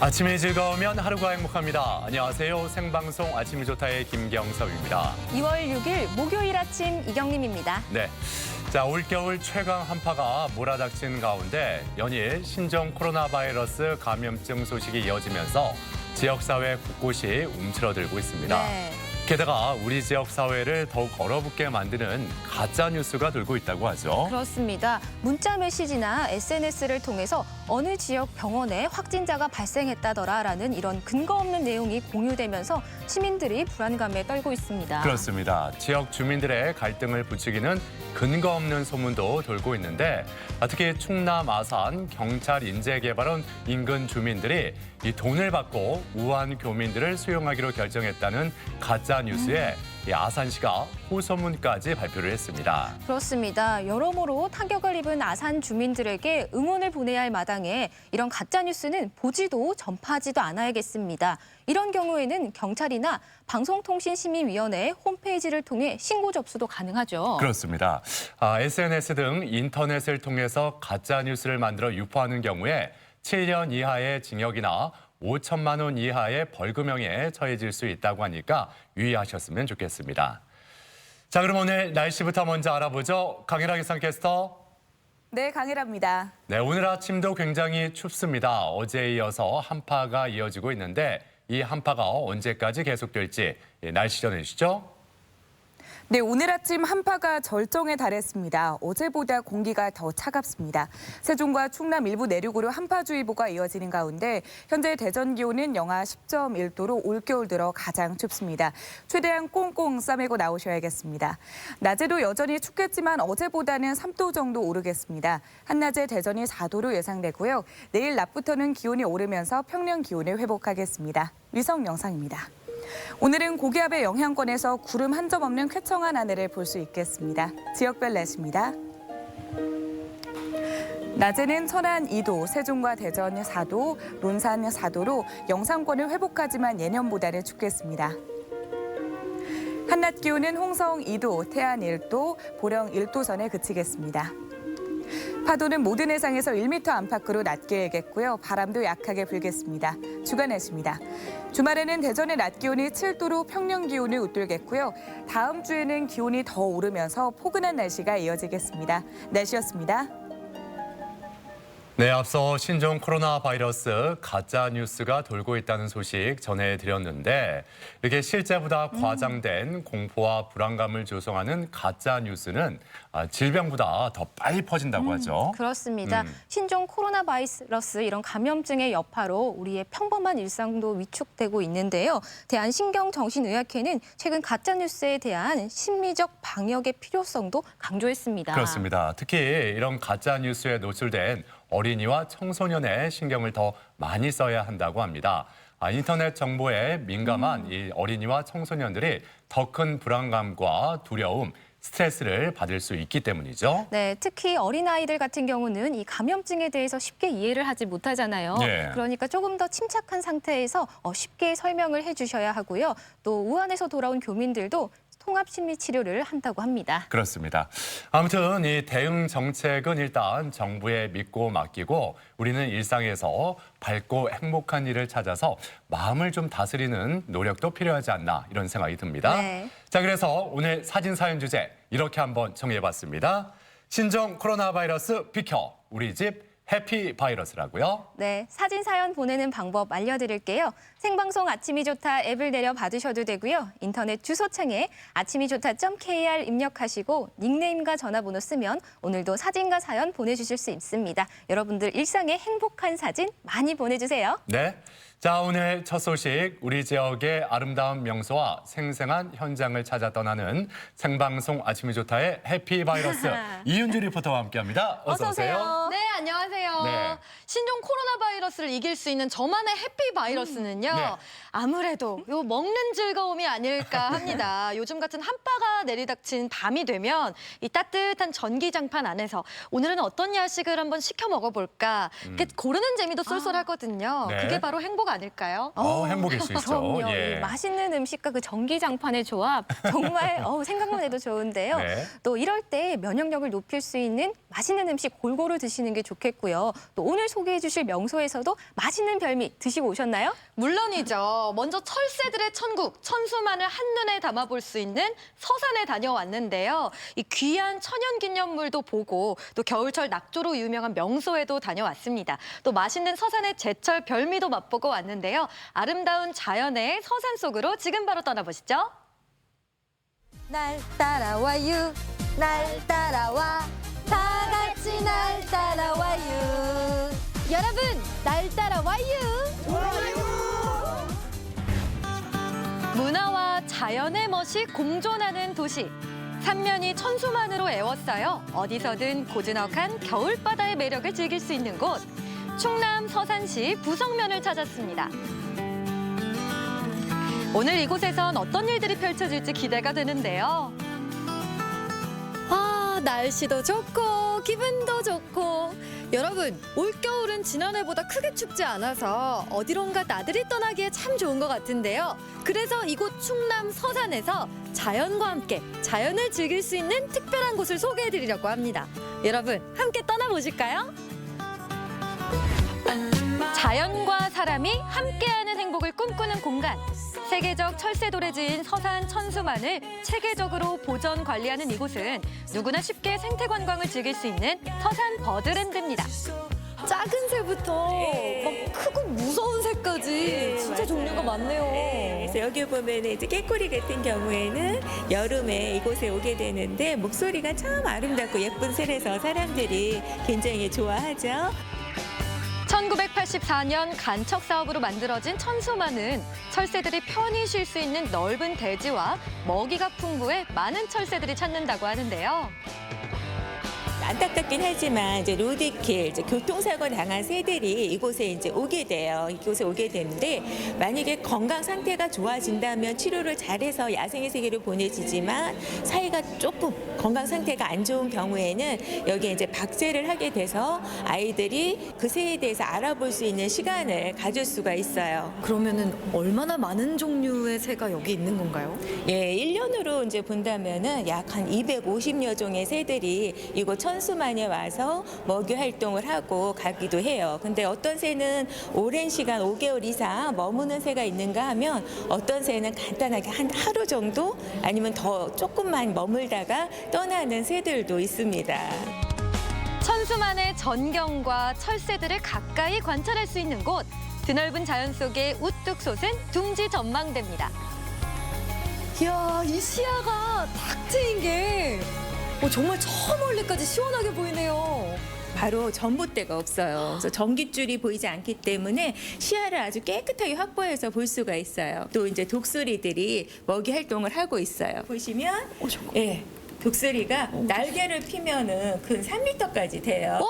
아침이 즐거우면 하루가 행복합니다. 안녕하세요. 생방송 아침이 좋다의 김경섭입니다. 2월 6일 목요일 아침 이경림입니다. 네. 자, 올겨울 최강 한파가 몰아닥친 가운데 연일 신종 코로나 바이러스 감염증 소식이 이어지면서 지역사회 곳곳이 움츠러들고 있습니다. 네. 게다가 우리 지역 사회를 더욱 얼어붙게 만드는 가짜 뉴스가 돌고 있다고 하죠. 그렇습니다. 문자 메시지나 SNS를 통해서 어느 지역 병원에 확진자가 발생했다더라라는 이런 근거 없는 내용이 공유되면서 시민들이 불안감에 떨고 있습니다. 그렇습니다. 지역 주민들의 갈등을 부추기는 근거 없는 소문도 돌고 있는데 특히 충남 아산 경찰 인재개발원 인근 주민들이 이 돈을 받고 우한 교민들을 수용하기로 결정했다는 가짜 뉴스에 이 아산시가 호소문까지 발표를 했습니다. 그렇습니다. 여러모로 타격을 입은 아산 주민들에게 응원을 보내야 할 마당에 이런 가짜 뉴스는 보지도 전파하지도 않아야겠습니다. 이런 경우에는 경찰이나 방송통신심의위원회 홈페이지를 통해 신고 접수도 가능하죠. 그렇습니다. SNS 등 인터넷을 통해서 가짜 뉴스를 만들어 유포하는 경우에 7년 이하의 징역이나 5천만 원 이하의 벌금형에 처해질 수 있다고 하니까 유의하셨으면 좋겠습니다. 자, 그럼 오늘 날씨부터 먼저 알아보죠. 강혜라 기상캐스터. 네, 강혜라입니다. 네, 오늘 아침도 굉장히 춥습니다. 어제에 이어서 한파가 이어지고 있는데 이 한파가 언제까지 계속될지 날씨 전해주시죠. 네, 오늘 아침 한파가 절정에 달했습니다. 어제보다 공기가 더 차갑습니다. 세종과 충남 일부 내륙으로 한파주의보가 이어지는 가운데 현재 대전 기온은 영하 10.1도로 올겨울 들어 가장 춥습니다. 최대한 꽁꽁 싸매고 나오셔야겠습니다. 낮에도 여전히 춥겠지만 어제보다는 3도 정도 오르겠습니다. 한낮에 대전이 4도로 예상되고요. 내일 낮부터는 기온이 오르면서 평년 기온을 회복하겠습니다. 위성 영상입니다. 오늘은 고기압의 영향권에서 구름 한 점 없는 쾌청한 하늘을 볼 수 있겠습니다. 지역별 날씨입니다. 낮에는 천안 2도, 세종과 대전 4도, 논산 4도로 영상권을 회복하지만 예년보다는 춥겠습니다. 한낮 기온은 홍성 2도, 태안 1도, 보령 1도 선에 그치겠습니다. 파도는 모든 해상에서 1m 안팎으로 낮게 일겠고요. 바람도 약하게 불겠습니다. 주간 날씨입니다. 주말에는 대전의 낮 기온이 7도로 평년 기온을 웃돌겠고요. 다음 주에는 기온이 더 오르면서 포근한 날씨가 이어지겠습니다. 날씨였습니다. 네, 앞서 신종 코로나 바이러스 가짜 뉴스가 돌고 있다는 소식 전해드렸는데 이렇게 실제보다 과장된 공포와 불안감을 조성하는 가짜 뉴스는 질병보다 더 빨리 퍼진다고 하죠. 그렇습니다. 신종 코로나 바이러스 이런 감염증의 여파로 우리의 평범한 일상도 위축되고 있는데요. 대한신경정신의학회는 최근 가짜 뉴스에 대한 심리적 방역의 필요성도 강조했습니다. 그렇습니다. 특히 이런 가짜 뉴스에 노출된 어린이와 청소년의 신경을 더 많이 써야 한다고 합니다. 인터넷 정보에 민감한 이 어린이와 청소년들이 더 큰 불안감과 두려움, 스트레스를 받을 수 있기 때문이죠. 네, 특히 어린아이들 같은 경우는 이 감염증에 대해서 쉽게 이해를 하지 못하잖아요. 네. 그러니까 조금 더 침착한 상태에서 쉽게 설명을 해주셔야 하고요. 또 우한에서 돌아온 교민들도 통합심리치료를 한다고 합니다. 그렇습니다. 아무튼 이 대응 정책은 일단 정부에 믿고 맡기고 우리는 일상에서 밝고 행복한 일을 찾아서 마음을 좀 다스리는 노력도 필요하지 않나 이런 생각이 듭니다. 네. 자, 그래서 오늘 사진 사연 주제 이렇게 한번 정해봤습니다. 신종 코로나 바이러스 비켜 우리 집 해피 바이러스라고요? 네, 사진 사연 보내는 방법 알려드릴게요. 생방송 아침이 좋다 앱을 내려 받으셔도 되고요. 인터넷 주소창에 아침이좋다.kr 입력하시고 닉네임과 전화번호 쓰면 오늘도 사진과 사연 보내주실 수 있습니다. 여러분들 일상의 행복한 사진 많이 보내주세요. 네. 자, 오늘 첫 소식 우리 지역의 아름다운 명소와 생생한 현장을 찾아 떠나는 생방송 아침이 좋다의 해피 바이러스 이윤주 리포터와 함께합니다. 어서 오세요. 네, 안녕하세요. 네. 신종 코로나 바이러스를 이길 수 있는 저만의 해피 바이러스는요. 네. 아무래도 요 먹는 즐거움이 아닐까 합니다. 요즘 같은 한파가 내리닥친 밤이 되면 이 따뜻한 전기장판 안에서 오늘은 어떤 야식을 한번 시켜 먹어볼까 이렇게 고르는 재미도 쏠쏠하거든요. 네. 그게 바로 행복 아닐까요? 행복일 수 있죠. 그럼요. 예. 이 맛있는 음식과 그 전기장판의 조합 정말 생각만 해도 좋은데요. 네. 또 이럴 때 면역력을 높일 수 있는 맛있는 음식 골고루 드시는 게 좋겠고요. 만나봤고요. 또 오늘 소개해 주실 명소에서도 맛있는 별미 드시고 오셨나요? 물론이죠. 먼저 철새들의 천국, 천수만을 한눈에 담아볼 수 있는 서산에 다녀왔는데요. 이 귀한 천연기념물도 보고 또 겨울철 낙조로 유명한 명소에도 다녀왔습니다. 또 맛있는 서산의 제철 별미도 맛보고 왔는데요. 아름다운 자연의 서산 속으로 지금 바로 떠나보시죠. 날 따라와요, 날 따라와, 다 같이 날 따라와요. 여러분, 날 따라와요. 문화와 자연의 멋이 공존하는 도시. 삼면이 천수만으로 에워싸여 어디서든 고즈넉한 겨울바다의 매력을 즐길 수 있는 곳. 충남 서산시 부성면을 찾았습니다. 오늘 이곳에선 어떤 일들이 펼쳐질지 기대가 되는데요. 아, 날씨도 좋고 기분도 좋고. 여러분, 올겨울은 지난해보다 크게 춥지 않아서 어디론가 나들이 떠나기에 참 좋은 것 같은데요. 그래서 이곳 충남 서산에서 자연과 함께 자연을 즐길 수 있는 특별한 곳을 소개해드리려고 합니다. 여러분, 함께 떠나보실까요? 자연과 사람이 함께하는 행복을 꿈꾸는 공간. 세계적 철새도래지인 서산 천수만을 체계적으로 보전 관리하는 이곳은 누구나 쉽게 생태 관광을 즐길 수 있는 서산 버드랜드입니다. 작은 새부터 막 크고 무서운 새까지 진짜 종류가 많네요. 그래서 여기 보면 이제 깨꼬리 같은 경우에는 여름에 이곳에 오게 되는데 목소리가 참 아름답고 예쁜 새라서 사람들이 굉장히 좋아하죠. 1984년 간척 사업으로 만들어진 천수만은 철새들이 편히 쉴 수 있는 넓은 대지와 먹이가 풍부해 많은 철새들이 찾는다고 하는데요. 안타깝긴 하지만 이제 로드킬, 이제 교통사고 당한 새들이 이곳에 이제 오게 돼요. 이곳에 오게 되는데 만약에 건강 상태가 좋아진다면 치료를 잘해서 야생의 세계로 보내지지만 사이가 조금 건강 상태가 안 좋은 경우에는 여기에 이제 박제를 하게 돼서 아이들이 그 새에 대해서 알아볼 수 있는 시간을 가질 수가 있어요. 그러면은 얼마나 많은 종류의 새가 여기 있는 건가요? 예, 1년으로 이제 본다면은 약 한 250여 종의 새들이 이곳 천수만에 와서 먹이 활동을 하고 가기도 해요. 근데 어떤 새는 오랜 시간 5개월 이상 머무는 새가 있는가 하면 어떤 새는 간단하게 한 하루 정도 아니면 더 조금만 머물다가 떠나는 새들도 있습니다. 천수만의 전경과 철새들을 가까이 관찰할 수 있는 곳. 드넓은 자연 속에 우뚝 솟은 둥지 전망대입니다. 이야, 이 시야가 탁 트인 게 정말 저 멀리까지 시원하게 보이네요. 바로 전봇대가 없어요. 그래서 전깃줄이 보이지 않기 때문에 시야를 아주 깨끗하게 확보해서 볼 수가 있어요. 또 이제 독수리들이 먹이 활동을 하고 있어요. 보시면 예, 독수리가 날개를 피면은 근 3m까지 돼요.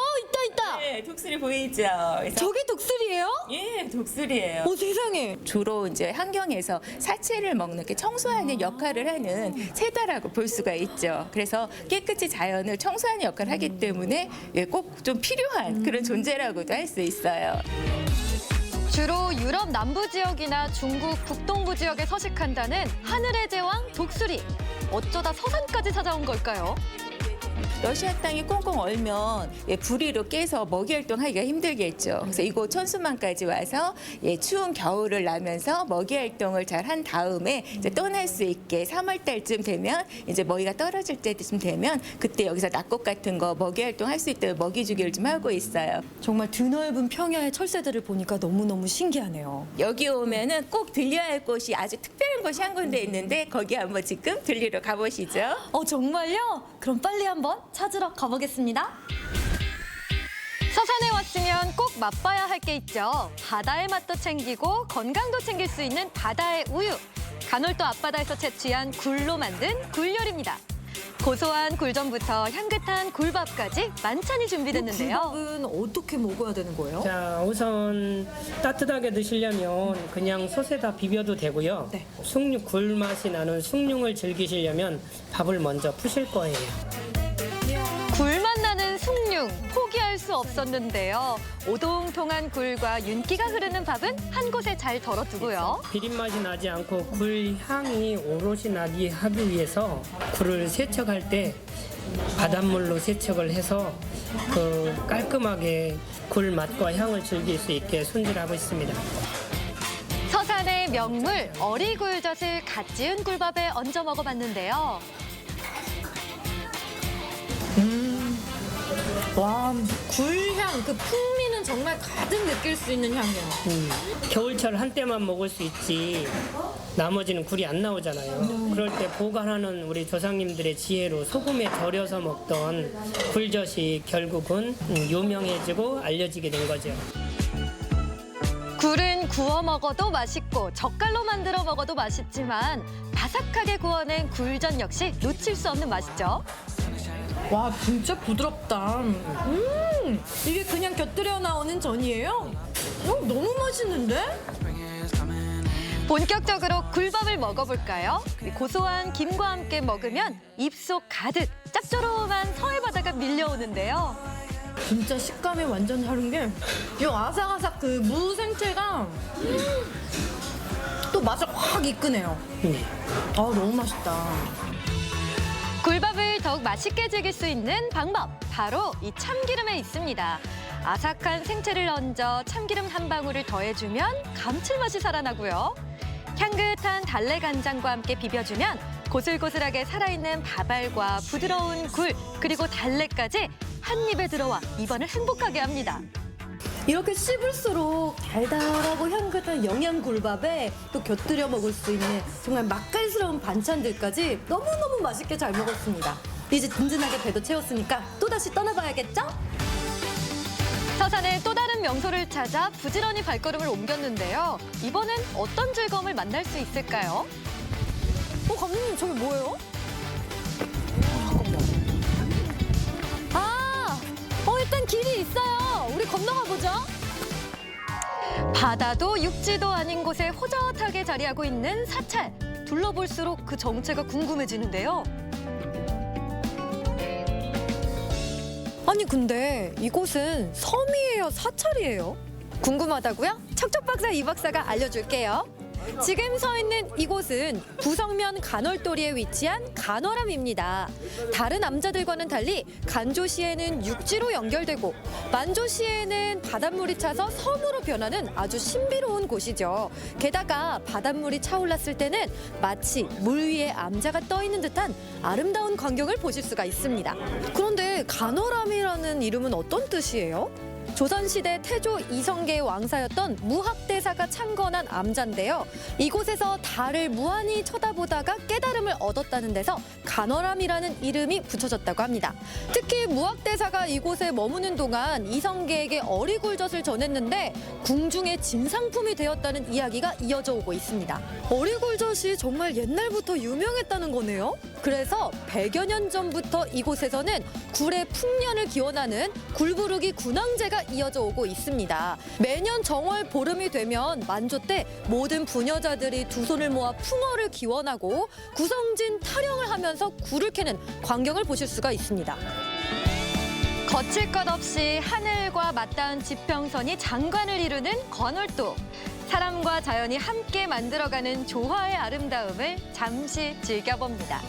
있다. 네, 독수리 보이죠? 그래서 저게 독수리예요? 예, 독수리예요. 세상에. 주로 이제 환경에서 사체를 먹는 게 청소하는 역할을 하는 새다라고 볼 수가 있죠. 그래서 깨끗이 자연을 청소하는 역할을 하기 때문에 꼭 좀 필요한 그런 존재라고도 할 수 있어요. 주로 유럽 남부 지역이나 중국 북동부 지역에 서식한다는 하늘의 제왕 독수리. 어쩌다 서산까지 찾아온 걸까요? 러시아 땅이 꽁꽁 얼면 부리로 깨서 먹이 활동하기가 힘들겠죠. 그래서 이곳 천수만까지 와서 추운 겨울을 나면서 먹이 활동을 잘 한 다음에 이제 떠날 수 있게 3월 달쯤 되면 이제 먹이가 떨어질 때쯤 되면 그때 여기서 낙곡 같은 거 먹이 활동할 수 있도록 먹이 주기를 좀 하고 있어요. 정말 드넓은 평야의 철새들을 보니까 너무너무 신기하네요. 여기 오면은 꼭 들려야 할 곳이 아주 특별한 곳이 한 군데 있는데 거기 한번 지금 들리러 가보시죠. 정말요? 그럼 빨리 한번 찾으러 가보겠습니다. 서산에 왔으면 꼭 맛봐야 할 게 있죠. 바다의 맛도 챙기고 건강도 챙길 수 있는 바다의 우유. 간월도 앞바다에서 채취한 굴로 만든 굴요리입니다. 고소한 굴전부터 향긋한 굴밥까지 만찬이 준비됐는데요. 굴밥은 어떻게 먹어야 되는 거예요? 자, 우선 따뜻하게 드시려면 그냥 솥에다 비벼도 되고요. 네. 숭늉 굴 맛이 나는 숭늉을 즐기시려면 밥을 먼저 푸실 거예요. 굴맛 나는 숭늉, 포기할 빼놓을 수 없었는데요. 오동통한 굴과 윤기가 흐르는 밥은 한 곳에 잘 덜어두고요. 비린맛이 나지 않고 굴 향이 오롯이 나게 하기 위해서 굴을 세척할 때 바닷물로 세척을 해서 그 깔끔하게 굴 맛과 향을 즐길 수 있게 손질하고 있습니다. 서산의 명물 어리굴젓을 갓 지은 굴밥에 얹어 먹어봤는데요. 와, 굴향 그 풍미는 정말 가득 느낄 수 있는 향이에요. 겨울철 한때만 먹을 수 있지 나머지는 굴이 안 나오잖아요. 그럴 때 보관하는 우리 조상님들의 지혜로 소금에 절여서 먹던 굴젓이 결국은 유명해지고 알려지게 된 거죠. 굴은 구워 먹어도 맛있고 젓갈로 만들어 먹어도 맛있지만 바삭하게 구워낸 굴전 역시 놓칠 수 없는 맛이죠. 와, 진짜 부드럽다. 이게 그냥 곁들여 나오는 전이에요? 너무 맛있는데? 본격적으로 굴밥을 먹어볼까요? 고소한 김과 함께 먹으면 입속 가득 짭조름한 서해 바다가 밀려오는데요. 진짜 식감이 완전 다른 게 이 아삭아삭 그 무 생채가 또 맛을 확 이끄네요. 아, 너무 맛있다. 굴밥을 더욱 맛있게 즐길 수 있는 방법, 바로 이 참기름에 있습니다. 아삭한 생채를 얹어 참기름 한 방울을 더해주면 감칠맛이 살아나고요. 향긋한 달래 간장과 함께 비벼주면 고슬고슬하게 살아있는 밥알과 부드러운 굴, 그리고 달래까지 한 입에 들어와 입안을 행복하게 합니다. 이렇게 씹을수록 달달하고 향긋한 영양굴밥에 또 곁들여 먹을 수 있는 정말 맛깔스러운 반찬들까지 너무너무 맛있게 잘 먹었습니다. 이제 든든하게 배도 채웠으니까 또다시 떠나봐야겠죠? 서산의 또 다른 명소를 찾아 부지런히 발걸음을 옮겼는데요. 이번엔 어떤 즐거움을 만날 수 있을까요? 감독님, 저게 뭐예요? 일단 길이 있어요. 우리 건너가 보죠. 바다도 육지도 아닌 곳에 호젓하게 자리하고 있는 사찰. 둘러볼수록 그 정체가 궁금해지는데요. 아니, 근데 이곳은 섬이에요, 사찰이에요? 궁금하다고요? 척척 박사 이 박사가 알려줄게요. 지금 서 있는 이곳은 부성면 간월도리에 위치한 간월암입니다. 다른 암자들과는 달리 간조시에는 육지로 연결되고 만조시에는 바닷물이 차서 섬으로 변하는 아주 신비로운 곳이죠. 게다가 바닷물이 차올랐을 때는 마치 물 위에 암자가 떠 있는 듯한 아름다운 광경을 보실 수가 있습니다. 그런데 간월암이라는 이름은 어떤 뜻이에요? 조선시대 태조 이성계의 왕사였던 무학대사가 창건한 암자인데요. 이곳에서 달을 무한히 쳐다보다가 깨달음을 얻었다는 데서 간월암이라는 이름이 붙여졌다고 합니다. 특히 무학대사가 이곳에 머무는 동안 이성계에게 어리굴젓을 전했는데 궁중의 진상품이 되었다는 이야기가 이어져 오고 있습니다. 어리굴젓이 정말 옛날부터 유명했다는 거네요? 그래서 100여 년 전부터 이곳에서는 굴의 풍년을 기원하는 굴부르기 군항제가 이어져 오고 있습니다. 매년 정월 보름이 되면 만조 때 모든 부녀자들이 두 손을 모아 풍어를 기원하고 구성진 타령을 하면서 굴을 캐는 광경을 보실 수가 있습니다. 거칠 것 없이 하늘과 맞닿은 지평선이 장관을 이루는 관월도. 사람과 자연이 함께 만들어가는 조화의 아름다움을 잠시 즐겨봅니다.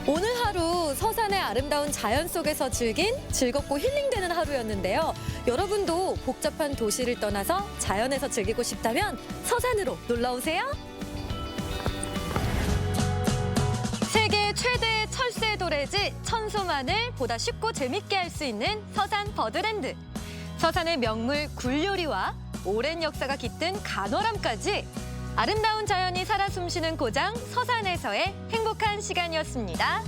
오늘 하루 서산의 아름다운 자연 속에서 즐긴 즐겁고 힐링되는 하루였는데요. 여러분도 복잡한 도시를 떠나서 자연에서 즐기고 싶다면 서산으로 놀러오세요. 세계 최대의 철새 도래지 천소만을 보다 쉽고 재밌게 할 수 있는 서산 버드랜드. 서산의 명물 굴요리와 오랜 역사가 깃든 간월암까지 아름다운 자연이 살아 숨쉬는 고장 서산에서의 행복한 시간이었습니다.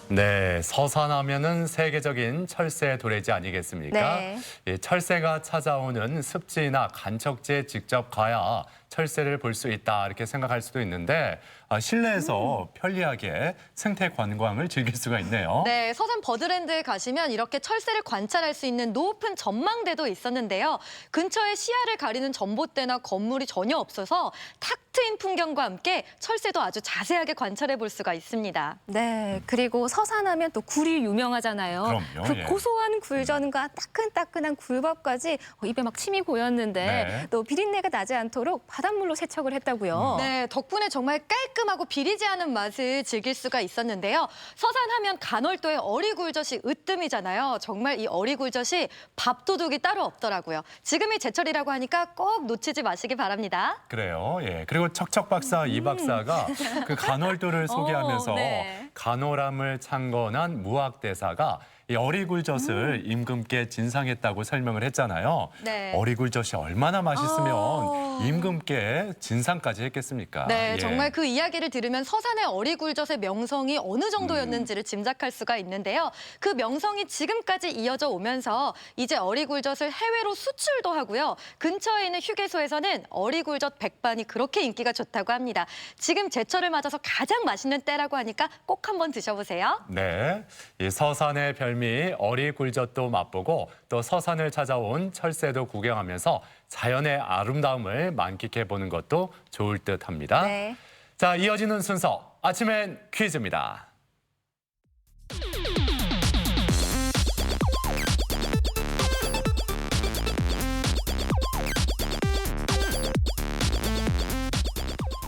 네, 서산하면은 세계적인 철새 도래지 아니겠습니까? 네. 이 철새가 찾아오는 습지나 간척지에 직접 가야 철새를 볼 수 있다 이렇게 생각할 수도 있는데 실내에서 편리하게 생태 관광을 즐길 수가 있네요. 네, 서산 버드랜드에 가시면 이렇게 철새를 관찰할 수 있는 높은 전망대도 있었는데요. 근처에 시야를 가리는 전봇대나 건물이 전혀 없어서 탁 트인 풍경과 함께 철새도 아주 자세하게 관찰해 볼 수가 있습니다. 네, 그리고 서산하면 또 굴이 유명하잖아요. 그럼요, 그 예. 고소한 굴전과 따끈따끈한 굴밥까지 입에 막 침이 고였는데 네. 또 비린내가 나지 않도록 바닷물로 세척을 했다고요. 네, 덕분에 정말 깔끔하고 비리지 않은 맛을 즐길 수가 있었는데요. 서산하면 간월도의 어리굴젓이 으뜸이잖아요. 정말 이 어리굴젓이 밥도둑이 따로 없더라고요. 지금이 제철이라고 하니까 꼭 놓치지 마시기 바랍니다. 그래요. 예. 그리고 척척 박사 이 박사가 그 간월도를 소개하면서 네. 간호람을 창건한 무학대사가 이 어리굴젓을 임금께 진상했다고 설명을 했잖아요. 네. 어리굴젓이 얼마나 맛있으면 임금께 진상까지 했겠습니까? 네, 예. 정말 그 이야기를 들으면 서산의 어리굴젓의 명성이 어느 정도였는지를 짐작할 수가 있는데요. 그 명성이 지금까지 이어져 오면서 이제 어리굴젓을 해외로 수출도 하고요. 근처에 있는 휴게소에서는 어리굴젓 백반이 그렇게 인기가 좋다고 합니다. 지금 제철을 맞아서 가장 맛있는 때라고 하니까 꼭 한번 드셔보세요. 네, 이 서산의 별미 어리굴젓도 맛보고 또 서산을 찾아온 철새도 구경하면서 자연의 아름다움을 만끽해 보는 것도 좋을 듯합니다. 네. 자, 이어지는 순서 아침엔 퀴즈입니다.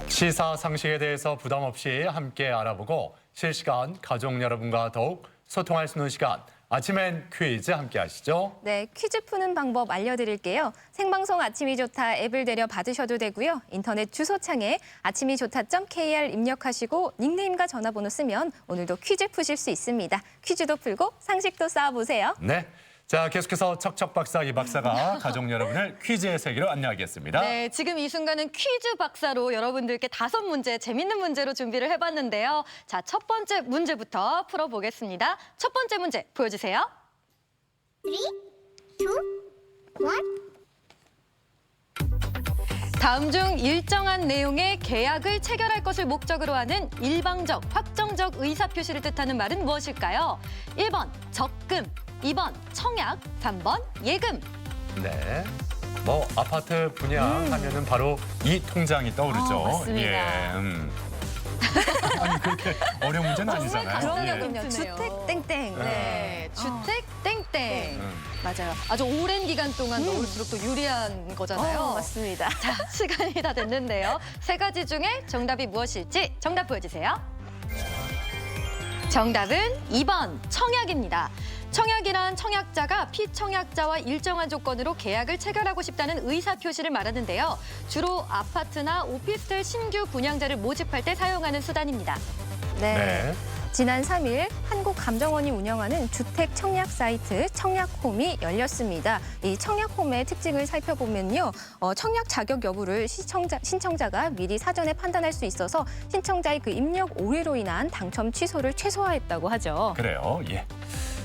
시사 상식에 대해서 부담 없이 함께 알아보고 실시간 가족 여러분과 더욱 소통할 수 있는 시간 아침엔 퀴즈 함께 하시죠. 네, 퀴즈 푸는 방법 알려드릴게요. 생방송 아침이 좋다 앱을 내려 받으셔도 되고요. 인터넷 주소창에 아침이 좋다.kr 입력하시고 닉네임과 전화번호 쓰면 오늘도 퀴즈 푸실 수 있습니다. 퀴즈도 풀고 상식도 쌓아보세요. 네. 자, 계속해서 척척 박사 이 박사가 가족 여러분을 퀴즈의 세계로 안내하겠습니다. 네, 지금 이 순간은 퀴즈 박사로 여러분들께 5문제, 재밌는 문제로 준비를 해봤는데요. 자, 첫 번째 문제부터 풀어보겠습니다. 첫 번째 문제 보여주세요. 3, 2, 1. 다음 중 일정한 내용의 계약을 체결할 것을 목적으로 하는 일방적, 확정적 의사표시를 뜻하는 말은 무엇일까요? 1번 적금, 2번 청약, 3번 예금. 네. 뭐 아파트 분양하면은 바로 이 통장이 떠오르죠. 맞습니다. 예. 아니 그렇게 어려운 문제는 아니잖아요. 그럼요. 예. 주택 땡땡. 네, 주택 땡땡. 음. 맞아요. 아주 오랜 기간 동안 넣을수록 또 유리한 거잖아요. 맞습니다. 자, 시간이 다 됐는데요. 3가지 중에 정답이 무엇일지 정답 보여주세요. 정답은 2번 청약입니다. 청약이란 청약자가 피청약자와 일정한 조건으로 계약을 체결하고 싶다는 의사표시를 말하는데요. 주로 아파트나 오피스텔 신규 분양자를 모집할 때 사용하는 수단입니다. 네. 지난 3일 한국감정원이 운영하는 주택 청약 사이트 청약홈이 열렸습니다. 이 청약홈의 특징을 살펴보면요. 청약 자격 여부를 신청자가 미리 사전에 판단할 수 있어서 신청자의 그 입력 오류로 인한 당첨 취소를 최소화했다고 하죠. 그래요. 예.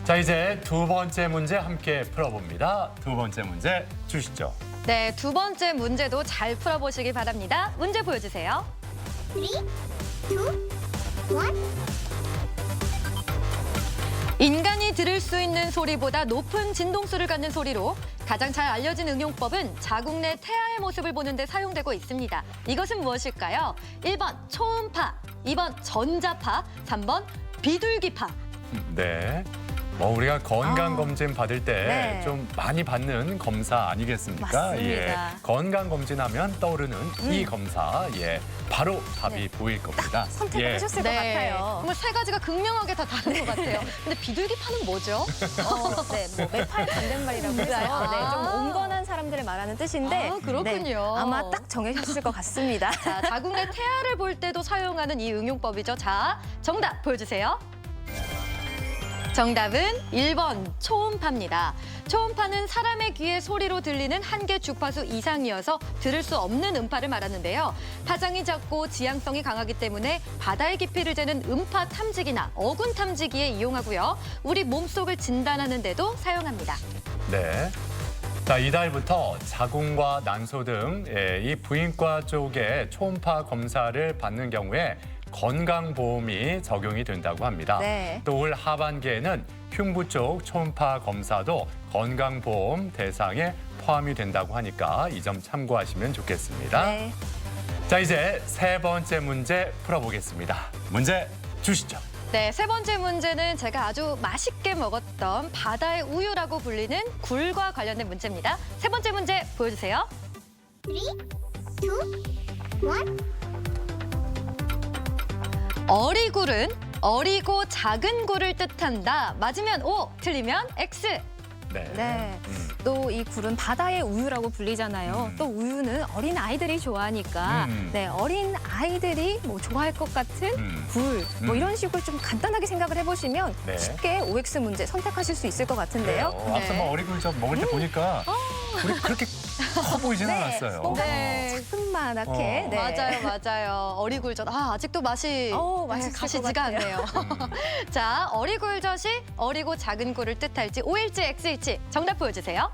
자, 이제 두 번째 문제 함께 풀어봅니다. 두 번째 문제 주시죠. 네, 두 번째 문제도 잘 풀어보시기 바랍니다. 문제 보여주세요. 3, 2, 1. 인간이 들을 수 있는 소리보다 높은 진동수를 갖는 소리로 가장 잘 알려진 응용법은 자국 내 태아의 모습을 보는 데 사용되고 있습니다. 이것은 무엇일까요? 1번 초음파, 2번 전자파, 3번 비둘기파. 네. 뭐 우리가 건강검진 받을 때 네. 좀 많이 받는 검사 아니겠습니까? 맞습니다. 예. 건강검진하면 떠오르는 이 검사. 예. 바로 답이 보일 겁니다. 선택을 예. 하셨을 것 같아요. 정말 3가지가 극명하게 다 다른 것 같아요. 근데 비둘기파는 뭐죠? 네, 뭐 매팔 반대말이라고 해서 네, 좀 온건한 사람들을 말하는 뜻인데 아, 그렇군요. 네, 아마 딱 정해졌을 것 같습니다. 자, 자국 내 태아를 볼 때도 사용하는 이 응용법이죠. 자, 정답 보여주세요. 정답은 1번 초음파입니다. 초음파는 사람의 귀에 소리로 들리는 한계 주파수 이상이어서 들을 수 없는 음파를 말하는데요. 파장이 작고 지향성이 강하기 때문에 바다의 깊이를 재는 음파 탐지기나 어군 탐지기에 이용하고요. 우리 몸속을 진단하는 데도 사용합니다. 네. 자, 이달부터 자궁과 난소 등 이 부인과 쪽에 초음파 검사를 받는 경우에 건강보험이 적용이 된다고 합니다. 네. 또 올 하반기에는 흉부 쪽 초음파 검사도 건강보험 대상에 포함이 된다고 하니까 이 점 참고하시면 좋겠습니다. 네. 자, 이제 세 번째 문제 풀어보겠습니다. 문제 주시죠. 네, 세 번째 문제는 제가 아주 맛있게 먹었던 바다의 우유라고 불리는 굴과 관련된 문제입니다. 세 번째 문제 보여주세요. 3, 2, 1. 어리굴은 어리고 작은 굴을 뜻한다. 맞으면 O, 틀리면 X. 네. 네. 또 이 굴은 바다의 우유라고 불리잖아요. 또 우유는 어린 아이들이 좋아하니까 네, 어린 아이들이 뭐 좋아할 것 같은 굴, 뭐 이런 식으로 좀 간단하게 생각을 해보시면 네. 쉽게 OX 문제 선택하실 수 있을 것 같은데요. 앞서 뭐 어리굴젓 먹을 때 보니까 우리 그렇게 커 보이지는 않았어요. 뭔가 네. 자그만하게. 어. 네. 맞아요. 어리굴젓. 아, 아직도 맛이 맛있을 것 가시지가 같아요. 않네요. 자, 어리굴젓이 어리고 작은 굴을 뜻할지 O일지 X일지 정답 보여주세요.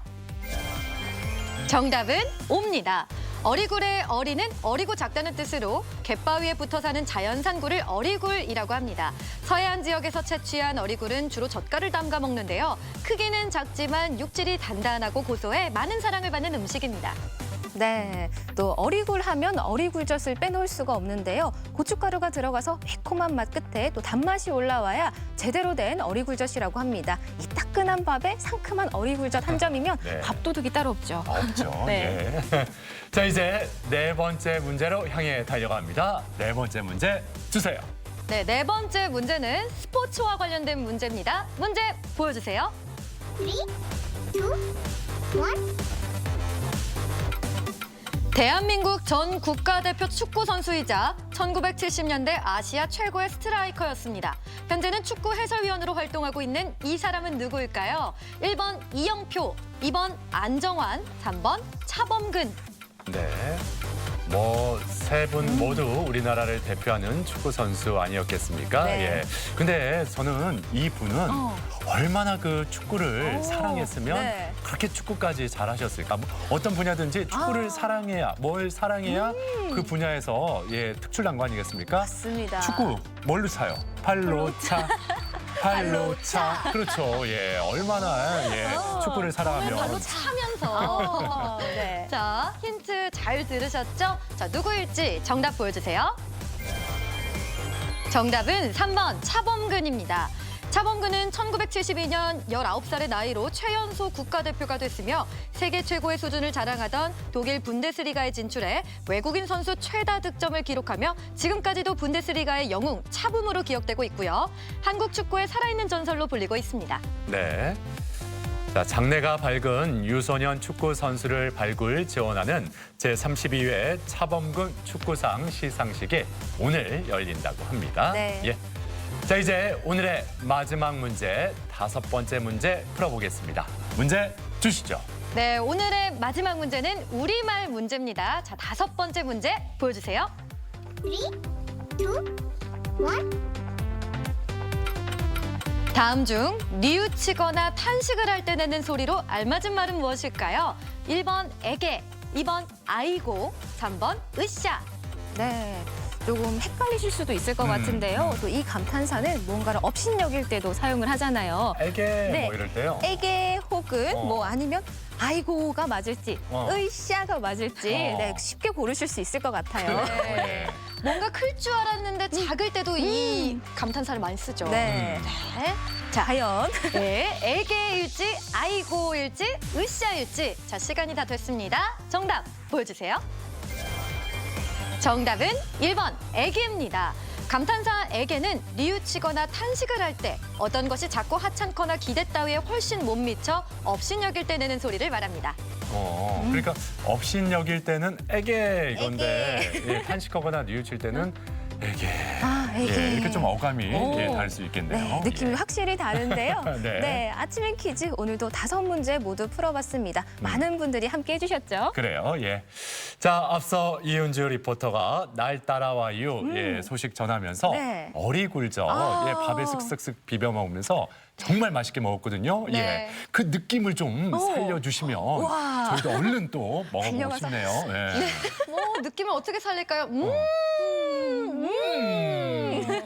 정답은 O입니다. 어리굴의 어리는 어리고 작다는 뜻으로 갯바위에 붙어 사는 자연산 굴을 어리굴이라고 합니다. 서해안 지역에서 채취한 어리굴은 주로 젓갈을 담가 먹는데요. 크기는 작지만 육질이 단단하고 고소해 많은 사랑을 받는 음식입니다. 네, 또 어리굴 하면 어리굴젓을 빼놓을 수가 없는데요. 고춧가루가 들어가서 매콤한 맛 끝에 또 단맛이 올라와야 제대로 된 어리굴젓이라고 합니다. 이 따끈한 밥에 상큼한 어리굴젓 한 점이면 네. 밥도둑이 따로 없죠. 없죠. 네. 예. 자, 이제 네 번째 문제로 향해 달려갑니다. 네 번째 문제 주세요. 네, 네 번째 문제는 스포츠와 관련된 문제입니다. 문제 보여주세요. 3, 2, 1. 대한민국 전 국가대표 축구 선수이자 1970년대 아시아 최고의 스트라이커였습니다. 현재는 축구 해설위원으로 활동하고 있는 이 사람은 누구일까요? 1번 이영표, 2번 안정환, 3번 차범근. 네. 뭐 세 분 모두 우리나라를 대표하는 축구 선수 아니었겠습니까? 네. 예. 근데 저는 이 분은 얼마나 그 축구를 사랑했으면 네. 그렇게 축구까지 잘하셨을까? 뭐 어떤 분야든지 축구를 사랑해야 뭘 사랑해야 그 분야에서 예 특출난 거 아니겠습니까? 맞습니다. 축구 뭘로 차요? 팔로 차. 팔로 차. 그렇죠. 예. 얼마나 예. 축구를 사랑하면 발로 차면서. 네. 자, 힌트 잘 들으셨죠? 자, 누구일지 정답 보여주세요. 정답은 3번 차범근입니다. 차범근은 1972년 19살의 나이로 최연소 국가대표가 됐으며 세계 최고의 수준을 자랑하던 독일 분데스리가에 진출해 외국인 선수 최다 득점을 기록하며 지금까지도 분데스리가의 영웅 차붐으로 기억되고 있고요. 한국 축구의 살아있는 전설로 불리고 있습니다. 네. 자, 장래가 밝은 유소년 축구 선수를 발굴 지원하는 제32회 차범근 축구상 시상식이 오늘 열린다고 합니다. 네. 예. 자, 이제 오늘의 마지막 문제, 다섯 번째 문제 풀어보겠습니다. 문제 주시죠. 네, 오늘의 마지막 문제는 우리말 문제입니다. 자, 다섯 번째 문제 보여주세요. 3, 2, 1. 다음 중 뉘우치거나 탄식을 할 때 내는 소리로 알맞은 말은 무엇일까요? 1번 애게, 2번 아이고, 3번 으쌰. 네. 조금 헷갈리실 수도 있을 것 같은데요. 또 이 감탄사는 뭔가를 업신여길 때도 사용을 하잖아요. 애게 네. 뭐 이럴 때요. 에게 혹은 어. 뭐 아니면 아이고가 맞을지 으쌰가 맞을지 네, 쉽게 고르실 수 있을 것 같아요. 네. 뭔가 클 줄 알았는데 작을 때도 이 감탄사를 많이 쓰죠. 네. 네. 자, 과연 네, 애게일지 아이고일지 으쌰일지. 자, 시간이 다 됐습니다. 정답 보여주세요. 정답은 1번 애게입니다. 감탄사 애게는 뉘우치거나 탄식을 할 때 어떤 것이 작고 하찮거나 기대 따위에 훨씬 못 미쳐 업신여길 때 내는 소리를 말합니다. 그러니까 업신여길 때는 애게 이건데 예, 탄식하거나 뉘우칠 때는 애게. 아, 애게. 예, 이렇게 좀 어감이 오. 예, 다를 수 있겠네요. 네, 느낌이 예. 확실히 다른데요. 네. 네, 아침엔 퀴즈 오늘도 5문제 모두 풀어봤습니다. 많은 분들이 함께 해주셨죠? 그래요, 예. 자, 앞서 이은주 리포터가 날 따라와요 예, 소식 전하면서 네. 어리굴젓 예, 밥에 슥슥슥 비벼 먹으면서 정말 맛있게 먹었거든요. 네. 예, 그 느낌을 좀 살려주시면 와. 저희도 얼른 또 먹어보고 달려가서. 싶네요. 예. 뭐 느낌을 어떻게 살릴까요?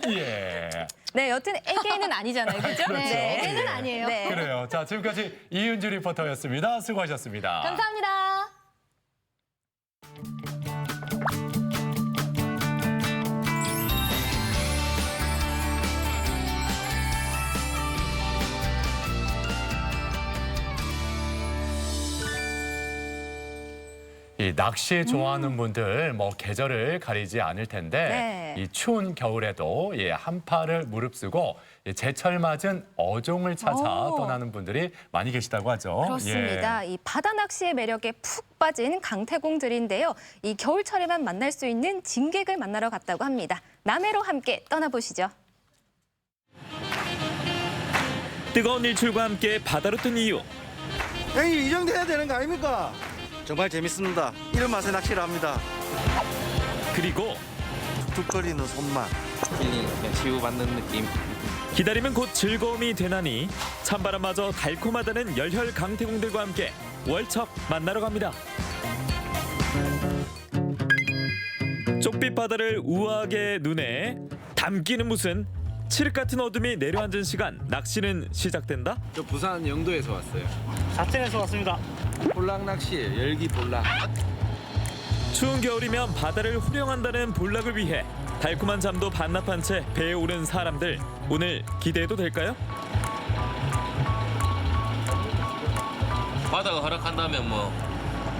예. 네, 여튼 애게는 아니잖아요, 그죠? 그렇죠. 네. 애는 아니에요. 네. 그래요. 자, 지금까지 이은주 리포터였습니다. 수고하셨습니다. 감사합니다. 이 낚시 좋아하는 분들 뭐 계절을 가리지 않을 텐데 네. 이 추운 겨울에도 한파를 무릅쓰고 제철 맞은 어종을 찾아 오. 떠나는 분들이 많이 계시다고 하죠. 그렇습니다. 이 바다 낚시의 매력에 푹 빠진 강태공들인데요. 이 겨울철에만 만날 수 있는 진객을 만나러 갔다고 합니다. 남해로 함께 떠나보시죠. 뜨거운 일출과 함께 바다로 뜬 이유. 형님 이 정도 해야 되는 거 아닙니까? 정말 재밌습니다. 이런 맛에 낚시를 합니다. 그리고 툭툭거리는 손맛. 힐링, 그냥 치유받는 느낌. 기다리면 곧 즐거움이 되나니 찬바람마저 달콤하다는 열혈 강태공들과 함께 월척 만나러 갑니다. 쪽빛 바다를 우아하게 눈에 담기는 무슨 칠흑 같은 어둠이 내려앉은 시간 낚시는 시작된다. 저 부산 영도에서 왔어요. 사천에서 왔습니다. 볼락 낚시예요. 열기 볼락. 추운 겨울이면 바다를 후령한다는 볼락을 위해 달콤한 잠도 반납한 채 배에 오른 사람들. 오늘 기대해도 될까요? 바다가 허락한다면 뭐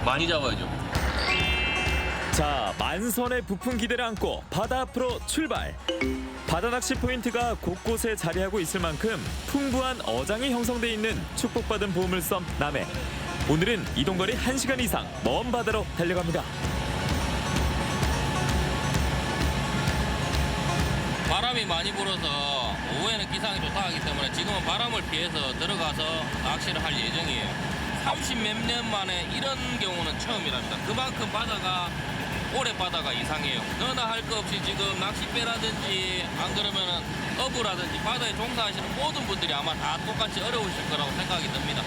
많이 잡아야죠. 자, 만선의 부푼 기대를 안고 바다 앞으로 출발. 바다 낚시 포인트가 곳곳에 자리하고 있을 만큼 풍부한 어장이 형성돼 있는 축복받은 보물섬 남해. 오늘은 이동거리 1시간 이상 먼 바다로 달려갑니다. 바람이 많이 불어서 오후에는 기상이 좋다 하기 때문에 지금은 바람을 피해서 들어가서 낚시를 할 예정이에요. 30몇 년 만에 이런 경우는 처음이랍니다. 그만큼 바다가 올해 바다가 이상해요. 너나 할 거 없이 지금 낚싯배라든지 안 그러면은 어부라든지 바다에 종사하시는 모든 분들이 아마 다 똑같이 어려우실 거라고 생각이 듭니다.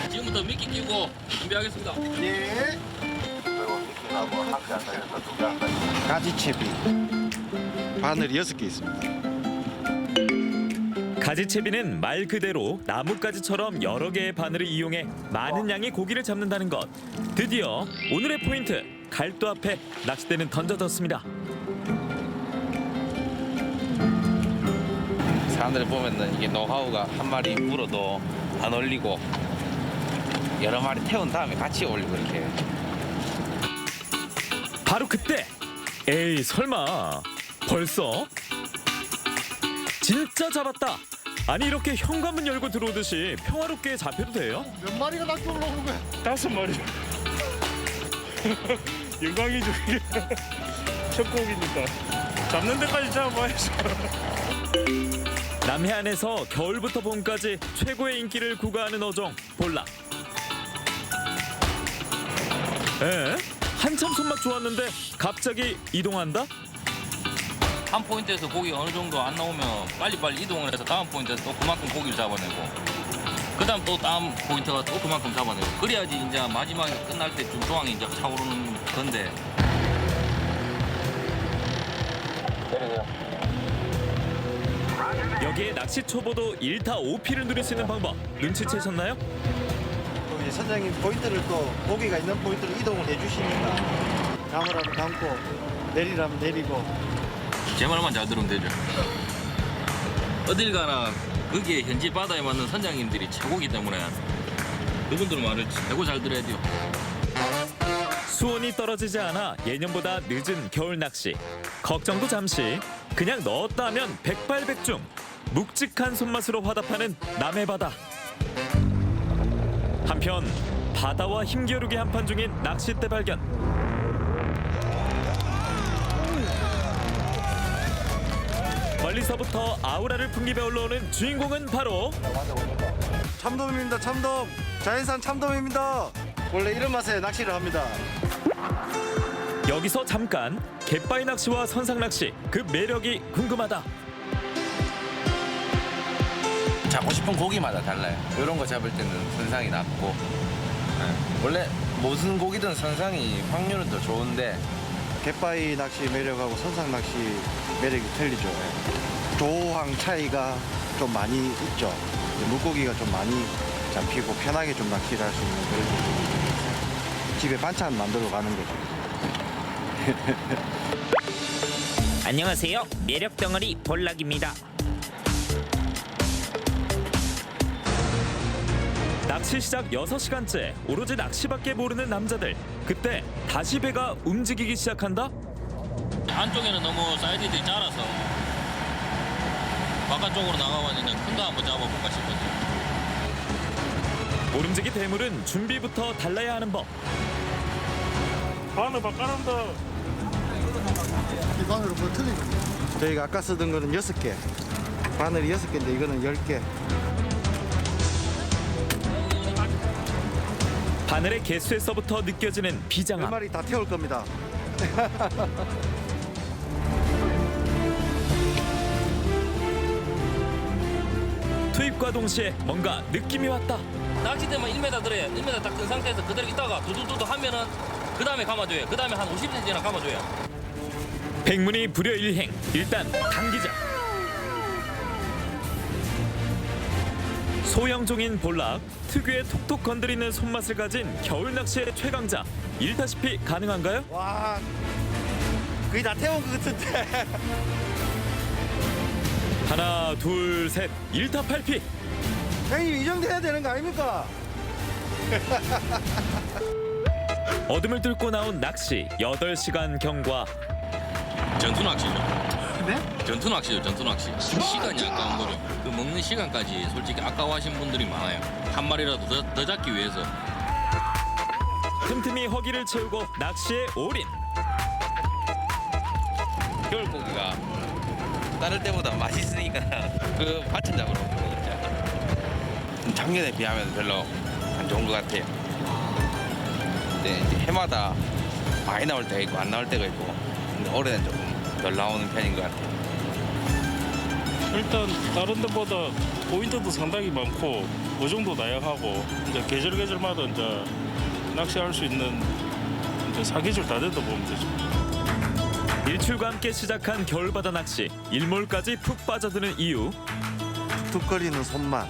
지금부터 미끼 끼고 준비하겠습니다. 예. 가지채비. 바늘이 6개 있습니다. 가지채비는 말 그대로 나뭇가지처럼 여러 개의 바늘을 이용해 많은 양의 고기를 잡는다는 것. 드디어 오늘의 포인트, 갈도 앞에 낚싯대는 던져졌습니다. 사람들 보면은 이게 노하우가 한 마리 물어도 안 올리고 여러 마리 태운 다음에 같이 올리고 이렇게. 바로 그때 에이 설마 벌써? 진짜 잡았다. 아니 이렇게 현관문 열고 들어오듯이 평화롭게 잡혀도 돼요? 몇 마리가 낚시 올라오는 거야? 5마리. 영광이죠. 이게. 첫 곡이니까. 잡는 데까지 잡아봐야죠. 남해안에서 겨울부터 봄까지 최고의 인기를 구가하는 어종 볼락. 에? 한참 손맛 좋았는데 갑자기 이동한다? 한 포인트에서 고기 어느 정도 안 나오면 빨리빨리 이동을 해서 다음 포인트에서 또 그만큼 고기를 잡아내고 그 다음 또 다음 포인트가 또 그만큼 잡아내고 그래야지 이제 마지막에 끝날 때 좀 조항이 이제 차오르는 건데. 여기에 낚시 초보도 1타 5피를 누릴 수 있는 방법 눈치채셨나요? 우리 선장님 포인트를 또 고기가 있는 포인트로 이동을 해주시니까 감으라면 감고 내리라면 내리고. 제 말만 잘 들으면 되죠. 어딜 가나 거기에 현지 바다에 맞는 선장님들이 최고기 때문에 그분들 말을 최고 잘 들어야 돼요. 수온이 떨어지지 않아 예년보다 늦은 겨울 낚시. 걱정도 잠시. 그냥 넣었다 하면 백발백중. 묵직한 손맛으로 화답하는 남해 바다. 한편 바다와 힘겨루기 한판 중인 낚싯대 발견. 멀리서부터 아우라를 풍기며 올라오는 주인공은 바로 참돔입니다. 참돔. 자연산 참돔입니다. 원래 이런 맛에 낚시를 합니다. 여기서 잠깐 갯바위 낚시와 선상 낚시 그 매력이 궁금하다. 잡고 싶은 고기마다 달라요. 이런 거 잡을 때는 선상이 낫고 원래 무슨 고기든 선상이 확률은 더 좋은데 갯바위 낚시 매력하고 선상 낚시 매력이 틀리죠. 예. 조항 차이가 좀 많이 있죠. 물고기가 좀 많이 잡히고 편하게 좀 낚시를 할 수 있는 그런 집에 반찬 만들어 가는 거죠. 안녕하세요. 매력 덩어리 볼락입니다. 낚시 시작 6시간째 오로지 낚시밖에 모르는 남자들. 그때 다시 배가 움직이기 시작한다? 안쪽에는 너무 사이즈들이 작아서 바깥쪽으로 나가고 있는데 큰 거 한번 잡아볼까 싶어서. 모름지기 대물은 준비부터 달라야 하는 법. 바늘 바꿔놓는다. 이 바늘은 뭐 틀린 거예요? 저희가 아까 쓰던 거는 6개. 바늘이 6개인데 이거는 10개. 바늘의 개수에서부터 느껴지는 비장함. 10마리 다 태울 겁니다. 투입과 동시에 뭔가 느낌이 왔다. 낚싯대만 1m 들어야 1m 딱 든 상태에서 그대로 있다가 두두두두 하면은 그 다음에 감아줘요. 그 다음에 한 50cm나 감아줘요. 백문이 불여일행. 일단 당기자. 소형종인 볼락, 특유의 톡톡 건드리는 손맛을 가진 겨울 낚시의 최강자. 읽다시피 가능한가요? 와, 거의 다 태운 것 같은데. 하나, 둘, 셋, 1타8피. 형님 이 정도 해야 되는 거 아닙니까? 어둠을 뚫고 나온 낚시 8시간 경과. 전투 낚시죠. 네? 전투 낚시죠, 전투 낚시. 시간이 아까운 거죠. 그 먹는 시간까지 솔직히 아까워하신 분들이 많아요. 한 마리라도 더 잡기 위해서. 틈틈이 허기를 채우고 낚시에 올인. 겨울 고기가 다른 때보다 맛있으니까 그 반찬 잡으러 오는 거죠. 작년에 비하면 별로 안 좋은 것 같아요. 근데 이제 해마다 많이 나올 때가 있고 안 나올 때가 있고, 근데 올해는 조금 덜 나오는 편인 것 같아요. 일단 다른 데보다 포인트도 상당히 많고 어종도 다양하고 이제 계절마다 이제 낚시할 수 있는 이제 사계절 다 된다 보면 되죠. 일출과 함께 시작한 겨울바다 낚시. 일몰까지 푹 빠져드는 이유. 툭툭거리는 손맛,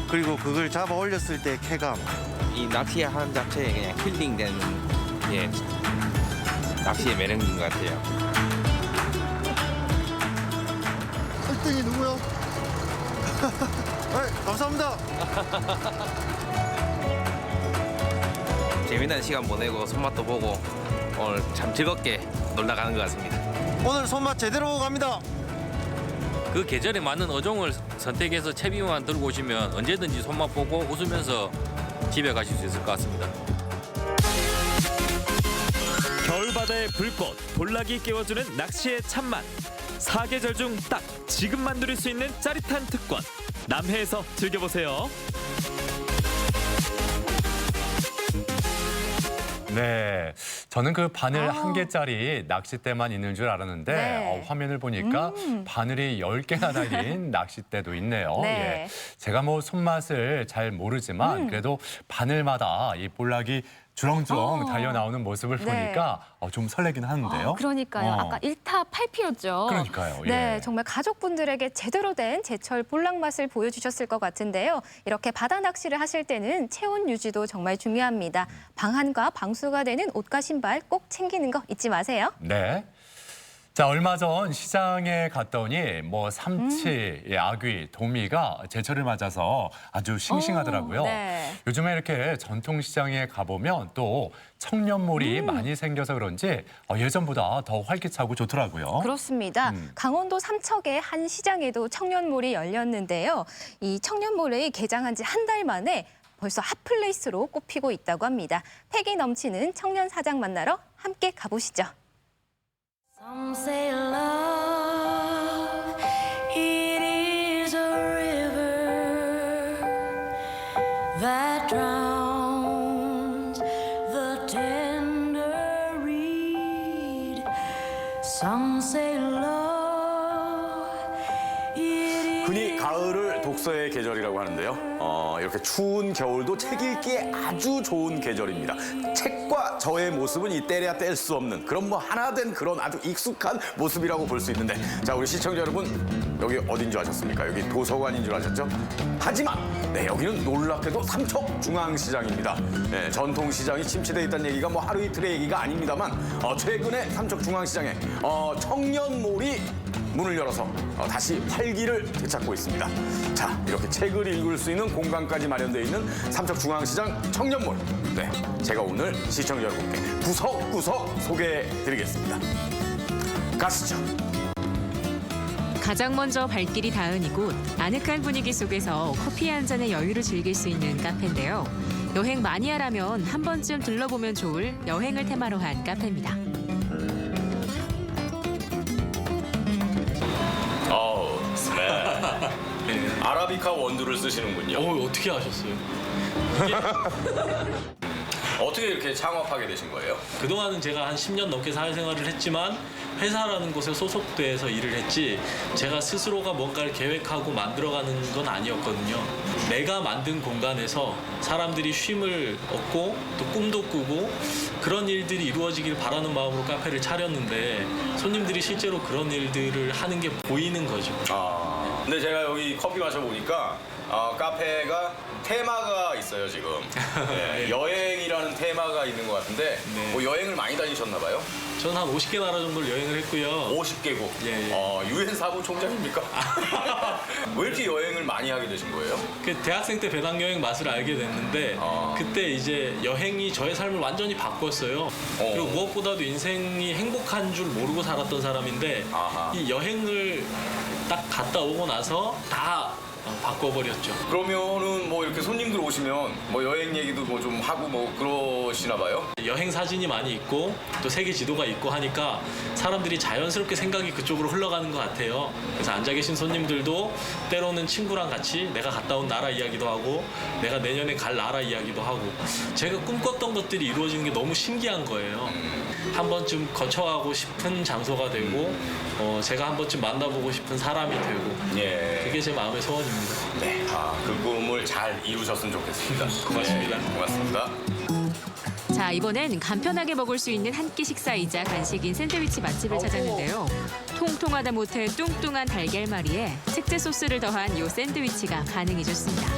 그리고 그걸 잡아 올렸을 때 쾌감. 이 낚시하는 자체에 그냥 힐링되는 낚시의 매력인 것 같아요. 1등이 누구요? 네, 감사합니다. 재미난 시간 보내고 손맛도 보고 오늘 참 즐겁게 놀다 가는 것 같습니다. 오늘 손맛 제대로 갑니다. 그 계절에 맞는 어종을 선택해서 채비만 들고 오시면 언제든지 손맛 보고 웃으면서 집에 가실 수 있을 것 같습니다. 겨울바다의 불꽃, 볼락이 깨워주는 낚시의 참맛. 사계절 중 딱 지금만 누릴 수 있는 짜릿한 특권. 남해에서 즐겨보세요. 네, 저는 그 바늘 한 개짜리 낚싯대만 있는 줄 알았는데 네. 화면을 보니까 바늘이 10개나 달린 낚싯대도 있네요. 네. 예. 제가 뭐 손맛을 잘 모르지만 그래도 바늘마다 이 볼락이 주렁주렁 달려 나오는 모습을 네. 보니까 좀 설레긴 하는데요. 그러니까요. 아까 1타 8피였죠. 그러니까요. 네, 예. 정말 가족분들에게 제대로 된 제철 볼락 맛을 보여주셨을 것 같은데요. 이렇게 바다 낚시를 하실 때는 체온 유지도 정말 중요합니다. 방한과 방수가 되는 옷과 신발 꼭 챙기는 거 잊지 마세요. 네. 자, 얼마 전 시장에 갔더니 뭐 삼치, 아귀, 도미가 제철을 맞아서 아주 싱싱하더라고요. 네. 요즘에 이렇게 전통시장에 가보면 또 청년몰이 많이 생겨서 그런지 예전보다 더 활기차고 좋더라고요. 그렇습니다. 강원도 삼척의 한 시장에도 청년몰이 열렸는데요. 이 청년몰이 개장한 지 한 달 만에 벌써 핫플레이스로 꼽히고 있다고 합니다. 패기 넘치는 청년 사장 만나러 함께 가보시죠. Some say love, it is a river that drowns the tender reed. Some say love, it is 흔히 가을을 독서의 계절이라고 하는데요. 이렇게 추운 겨울도 책 읽기에 아주 좋은 계절입니다. 책과 저의 모습은 이 떼려야 뗄 수 없는 그런 뭐 하나 된 그런 아주 익숙한 모습이라고 볼 수 있는데, 자, 우리 시청자 여러분, 여기 어딘 줄 아셨습니까? 여기 도서관인 줄 아셨죠? 하지만 네, 여기는 놀랍게도 삼척중앙시장입니다. 네, 전통시장이 침체되어 있다는 얘기가 뭐 하루 이틀의 얘기가 아닙니다만, 최근에 삼척중앙시장에 청년몰이 문을 열어서 다시 활기를 되찾고 있습니다. 자, 이렇게 책을 읽을 수 있는 공간까지 마련되어 있는 삼척중앙시장 청년몰. 네, 제가 오늘 시청자 여러분께 구석구석 소개해드리겠습니다. 가시죠. 가장 먼저 발길이 닿은 이곳, 아늑한 분위기 속에서 커피 한 잔의 여유를 즐길 수 있는 카페인데요. 여행 마니아라면 한 번쯤 들러보면 좋을 여행을 테마로 한 카페입니다. 네. 아라비카 원두를 쓰시는군요. 어떻게 아셨어요? 어떻게 이렇게 창업하게 되신 거예요? 그동안은 제가 한 10년 넘게 사회생활을 했지만 회사라는 곳에 소속돼서 일을 했지 제가 스스로가 뭔가를 계획하고 만들어가는 건 아니었거든요. 내가 만든 공간에서 사람들이 쉼을 얻고 또 꿈도 꾸고 그런 일들이 이루어지길 바라는 마음으로 카페를 차렸는데 손님들이 실제로 그런 일들을 하는 게 보이는 거죠. 근데 제가 여기 커피 마셔보니까 카페가 테마가 있어요, 지금. 네, 여행이라는 테마가 있는 것 같은데 뭐 여행을 많이 다니셨나 봐요? 저는 한 50개 나라 정도를 여행을 했고요. 50개국? 예. 유엔 사무총장입니까? 왜 이렇게 여행을 많이 하게 되신 거예요? 그 대학생 때 배낭여행 맛을 알게 됐는데 그때 이제 여행이 저의 삶을 완전히 바꿨어요. 그리고 무엇보다도 인생이 행복한 줄 모르고 살았던 사람인데 이 여행을 딱 갔다 오고 나서 다 바꿔버렸죠. 그러면은 뭐 이렇게 손님들 오시면 뭐 여행 얘기도 뭐 좀 하고 뭐 그러시나 봐요? 여행 사진이 많이 있고 또 세계 지도가 있고 하니까 사람들이 자연스럽게 생각이 그쪽으로 흘러가는 것 같아요. 그래서 앉아 계신 손님들도 때로는 친구랑 같이 내가 갔다 온 나라 이야기도 하고 내가 내년에 갈 나라 이야기도 하고 제가 꿈꿨던 것들이 이루어지는 게 너무 신기한 거예요. 한 번쯤 거쳐가고 싶은 장소가 되고 제가 한 번쯤 만나보고 싶은 사람이 되고 그게 제 마음의 소원입니다. 네, 그 꿈을 잘 이루셨으면 좋겠습니다. 고맙습니다. 네, 고맙습니다. 자, 이번엔 간편하게 먹을 수 있는 한 끼 식사이자 간식인 샌드위치 맛집을 찾았는데요. 통통하다 못해 뚱뚱한 달걀말이에 특제 소스를 더한 이 샌드위치가 반응이 좋습니다.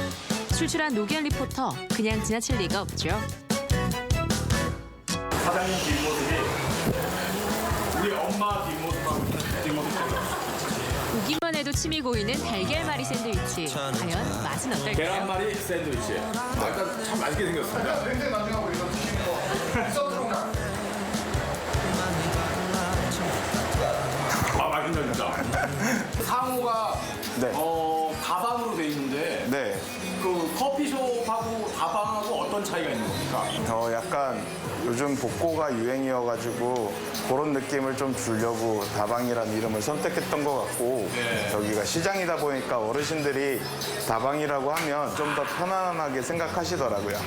출출한 노기현 리포터, 그냥 지나칠 리가 없죠. 사장님 뒷모습이 우리 엄마 뒷모습하고 보기만 해도 침이 고이는 달걀말이 샌드위치. 과연 맛은 어떨까요? 계란말이 샌드위치. 일단 참 맛있게 생겼습니다. 굉장히 나중에 이거 드시는 거. 맛있네 진짜. 상호가 다방으로 돼 있는데 네. 그 커피숍하고 다방하고 어떤 차이가 있는 겁니까? 약간 요즘 복고가 유행이어가지고 그런 느낌을 좀 주려고 다방이라는 이름을 선택했던 것 같고 여기가 시장이다 보니까 어르신들이 다방이라고 하면 좀 더 편안하게 생각하시더라고요.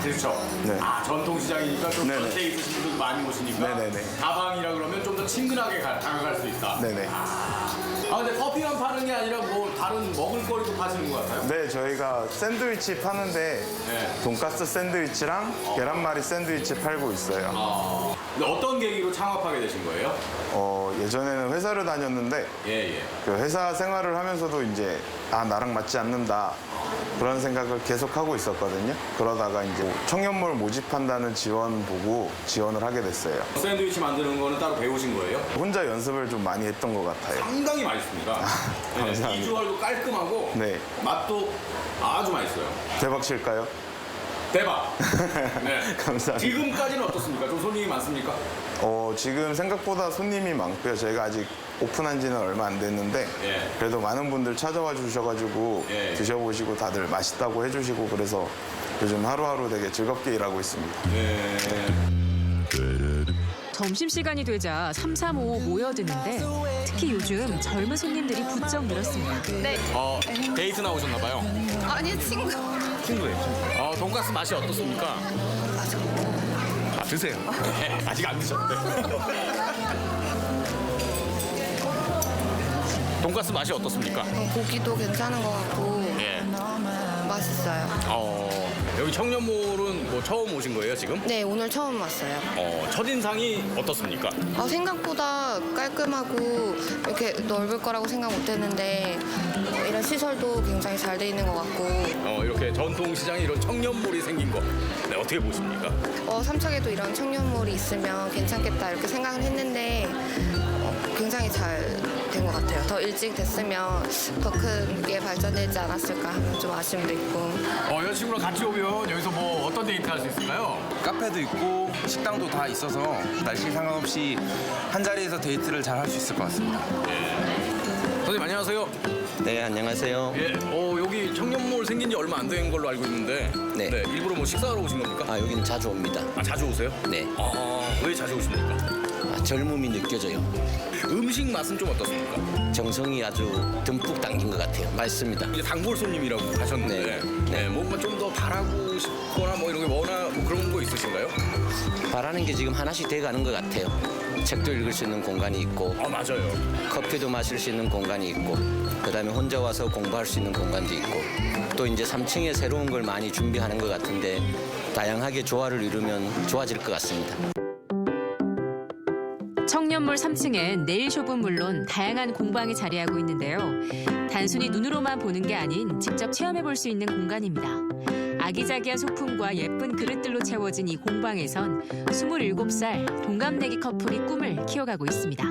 그렇죠. 네. 전통시장이니까 좀 곁에 있으신 분들 많이 오시니까 다방이라 그러면 좀 더 친근하게 다가갈 수 있다. 네네. 근데 커피만 파는 게 아니라 뭐 다른 먹을거리도 파시는 것 같아요? 네, 저희가 샌드위치 파는데 돈가스 샌드위치랑 계란말이 샌드위치 팔고 있어요. 근데 어떤 계기로 창업하게 되신 거예요? 예전에는 회사를 다녔는데 그 회사 생활을 하면서도 이제 나랑 맞지 않는다 그런 생각을 계속 하고 있었거든요. 그러다가 이제 청년몰 모집한다는 지원 보고 지원을 하게 됐어요. 샌드위치 만드는 거는 따로 배우신 거예요? 혼자 연습을 좀 많이 했던 것 같아요. 상당히 맛있습니다. 감사합니다. 비주얼도 깔끔하고 맛도 아주 맛있어요. 대박 칠까요? 대박! 네. 감사합니다. 지금까지는 어떻습니까? 좀 손님이 많습니까? 지금 생각보다 손님이 많고요. 저희가 아직 오픈한 지는 얼마 안 됐는데 그래도 많은 분들 찾아와 주셔가지고 드셔보시고 다들 맛있다고 해주시고 그래서 요즘 하루하루 되게 즐겁게 일하고 있습니다. 점심시간이 되자 3355 모여드는데 특히 요즘 젊은 손님들이 부쩍 늘었습니다. 네. 데이트 나오셨나 봐요. 아니, 친구예요. 돈가스 맛이 어떻습니까? 드세요. 아직 안 드셨는데. 돈가스 맛이 어떻습니까? 고기도 괜찮은 것 같고 예. 맛있어요. 여기 청년몰은 뭐 처음 오신 거예요, 지금? 네, 오늘 처음 왔어요. 첫인상이 어떻습니까? 생각보다 깔끔하고 이렇게 넓을 거라고 생각 못했는데 이런 시설도 굉장히 잘 돼 있는 것 같고 이렇게 전통시장에 이런 청년몰이 생긴 거 네, 어떻게 보십니까? 삼척에도 이런 청년몰이 있으면 괜찮겠다 이렇게 생각을 했는데 굉장히 잘 된 것 같아요. 더 일찍 됐으면 더 크게 발전되지 않았을까 하는 좀 아쉬움도 있고 여자친구랑 같이 오면 여기서 뭐 어떤 데이트 할 수 있을까요? 카페도 있고 식당도 다 있어서 날씨 상관없이 한 자리에서 데이트를 잘 할 수 있을 것 같습니다. 선생님 안녕하세요. 네, 안녕하세요. 예, 여기 청년몰 생긴 지 얼마 안 된 걸로 알고 있는데 네. 일부러 뭐 식사하러 오신 겁니까? 여기는 자주 옵니다. 자주 오세요? 네. 왜 자주 오십니까? 젊음이 느껴져요. 음식 맛은 좀 어떻습니까? 정성이 아주 듬뿍 담긴 것 같아요. 맛있습니다. 이제 단골 손님이라고 하셨는데 뭔가 좀 더 바라고 싶거나 뭐 이런 게 뭐 그런 거 있으신가요? 바라는 게 지금 하나씩 돼가는 것 같아요. 책도 읽을 수 있는 공간이 있고 맞아요. 커피도 마실 수 있는 공간이 있고 그다음에 혼자 와서 공부할 수 있는 공간도 있고 또 이제 3층에 새로운 걸 많이 준비하는 것 같은데 다양하게 조화를 이루면 좋아질 것 같습니다. 청년몰 3층엔 네일숍은 물론 다양한 공방이 자리하고 있는데요. 단순히 눈으로만 보는 게 아닌 직접 체험해볼 수 있는 공간입니다. 아기자기한 소품과 예쁜 그릇들로 채워진 이 공방에선 27살 동갑내기 커플이 꿈을 키워가고 있습니다.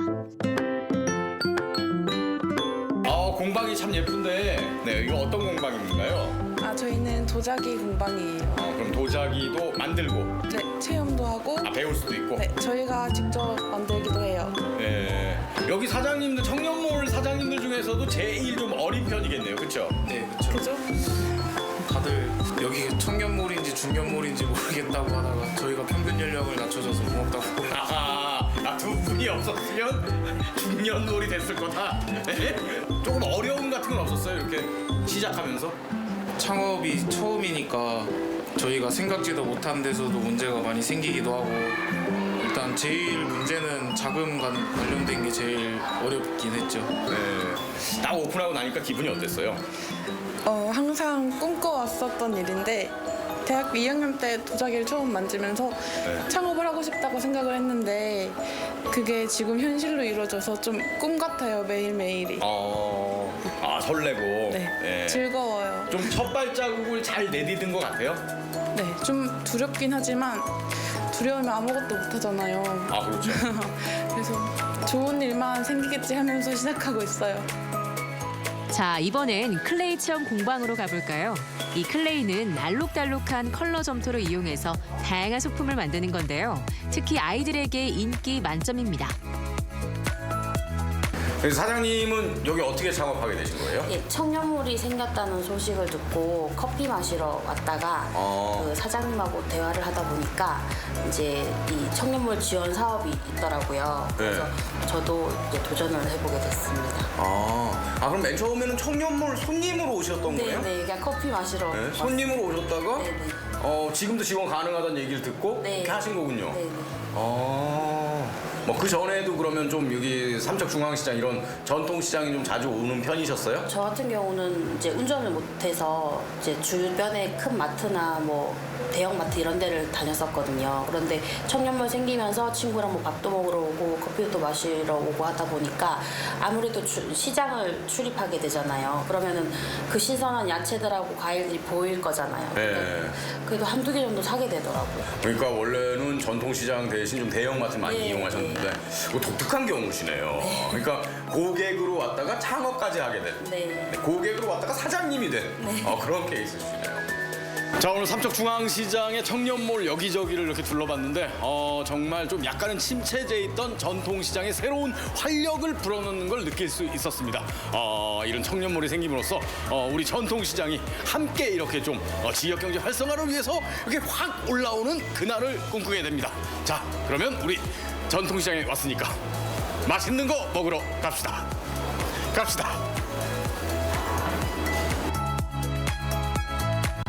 공방이 참 예쁜데 이거 어떤 공방인가요? 저희는 도자기 공방이에요. 그럼 도자기도 만들고 네, 체험도 하고 배울 수도 있고 네, 저희가 직접 만들기도 해요. 네. 여기 사장님들 청년몰 사장님들 중에서도 제일 좀 어린 편이겠네요, 그렇죠? 네, 그죠? 다들 여기 청년몰인지 중년몰인지 모르겠다고 하다가 저희가 평균 연령을 낮춰줘서 고맙다고. 두 분이 없었으면 중년몰이 됐을 거다. 조금 어려움 같은 건 없었어요, 이렇게 시작하면서? 창업이 처음이니까 저희가 생각지도 못한 데서도 문제가 많이 생기기도 하고 일단 제일 문제는 자금 관련된 게 제일 어렵긴 했죠. 네. 딱 오픈하고 나니까 기분이 어땠어요? 항상 꿈꿔왔었던 일인데 대학교 2학년 때 도자기를 처음 만지면서 창업을 하고 싶다고 생각을 했는데 그게 지금 현실로 이루어져서 좀 꿈 같아요, 매일매일이. 설레고 네, 즐거워요. 좀 첫 발자국을 잘 내디딘 것 같아요? 네, 좀 두렵긴 하지만 두려우면 아무것도 못하잖아요. 그렇죠. 그래서 좋은 일만 생기겠지 하면서 시작하고 있어요. 자, 이번엔 클레이 체험 공방으로 가볼까요? 이 클레이는 알록달록한 컬러 점토를 이용해서 다양한 소품을 만드는 건데요. 특히 아이들에게 인기 만점입니다. 사장님은 여기 어떻게 창업하게 되신 거예요? 예, 청년몰이 생겼다는 소식을 듣고 커피 마시러 왔다가 그 사장님하고 대화를 하다 보니까 이제 이 청년몰 지원 사업이 있더라고요. 그래서 저도 이제 도전을 해보게 됐습니다. 그럼 맨 처음에는 청년몰 손님으로 오셨던 거예요? 네, 그냥 커피 마시러. 네, 손님으로 오셨다가 지금도 지원 가능하다는 얘기를 듣고 그렇게 하신 거군요. 뭐 그 전에도 그러면 좀 여기 삼척중앙시장 이런 전통시장에 좀 자주 오는 편이셨어요? 저 같은 경우는 이제 운전을 못해서 이제 주변에 큰 마트나 뭐 대형마트 이런 데를 다녔었거든요. 그런데 청년몰 생기면서 친구랑 뭐 밥도 먹으러 오고 커피도 마시러 오고 하다 보니까 아무래도 시장을 출입하게 되잖아요. 그러면은 그 신선한 야채들하고 과일들이 보일 거잖아요. 그래도 한두 개 정도 사게 되더라고요. 그러니까 원래는 전통시장 대신 좀 대형마트 많이 이용하셨는데 독특한 경우시네요. 그러니까 고객으로 왔다가 창업까지 하게 된. 고객으로 왔다가 사장님이 된 그런 케이스시네요. 자, 오늘 삼척중앙시장의 청년몰 여기저기를 이렇게 둘러봤는데 정말 좀 약간은 침체돼 있던 전통시장의 새로운 활력을 불어넣는 걸 느낄 수 있었습니다. 이런 청년몰이 생김으로써 우리 전통시장이 함께 이렇게 좀 지역경제 활성화를 위해서 이렇게 확 올라오는 그날을 꿈꾸게 됩니다. 자, 그러면 우리 전통시장에 왔으니까 맛있는 거 먹으러 갑시다. 갑시다.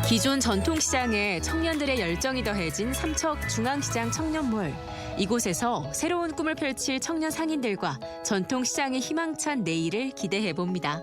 기존 전통시장에 청년들의 열정이 더해진 삼척 중앙시장 청년몰. 이곳에서 새로운 꿈을 펼칠 청년 상인들과 전통시장의 희망찬 내일을 기대해봅니다.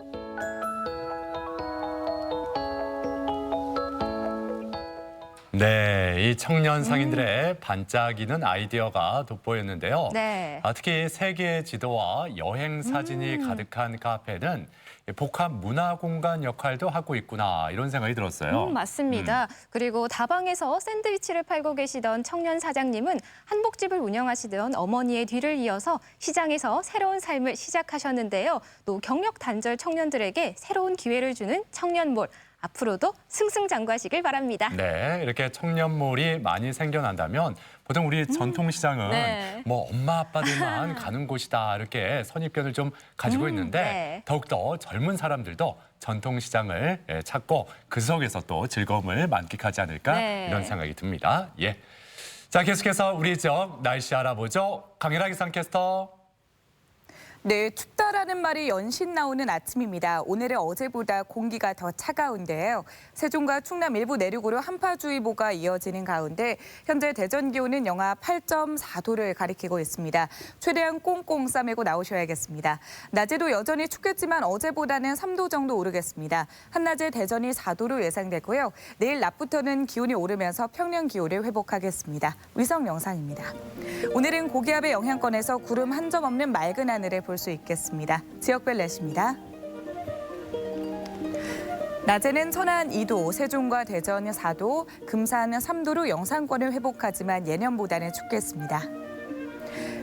네, 이 청년 상인들의 반짝이는 아이디어가 돋보였는데요. 네. 특히 세계 지도와 여행 사진이 가득한 카페는 복합 문화 공간 역할도 하고 있구나 이런 생각이 들었어요. 맞습니다. 그리고 다방에서 샌드위치를 팔고 계시던 청년 사장님은 한복집을 운영하시던 어머니의 뒤를 이어서 시장에서 새로운 삶을 시작하셨는데요. 또 경력 단절 청년들에게 새로운 기회를 주는 청년몰. 앞으로도 승승장구하시길 바랍니다. 네, 이렇게 청년몰이 많이 생겨난다면 보통 우리 전통시장은 네. 뭐 엄마 아빠들만 가는 곳이다 이렇게 선입견을 좀 가지고 있는데 네. 더욱더 젊은 사람들도 전통시장을 찾고 그 속에서 또 즐거움을 만끽하지 않을까 네. 이런 생각이 듭니다. 예. 자, 계속해서 우리 지역 날씨 알아보죠. 강일하 기상캐스터. 네, 춥다라는 말이 연신 나오는 아침입니다. 오늘은 어제보다 공기가 더 차가운데요. 세종과 충남 일부 내륙으로 한파주의보가 이어지는 가운데 현재 대전 기온은 영하 8.4도를 가리키고 있습니다. 최대한 꽁꽁 싸매고 나오셔야겠습니다. 낮에도 여전히 춥겠지만 어제보다는 3도 정도 오르겠습니다. 한낮에 대전이 4도로 예상되고요. 내일 낮부터는 기온이 오르면서 평년 기온을 회복하겠습니다. 위성 영상입니다. 오늘은 고기압의 영향권에서 구름 한 점 없는 맑은 하늘을 볼 수 있겠습니다. 지역별 날씨입니다. 낮에는 천안 2도, 세종과 대전 4도, 금산 3도로 영상권을 회복하지만 예년보다는 춥겠습니다.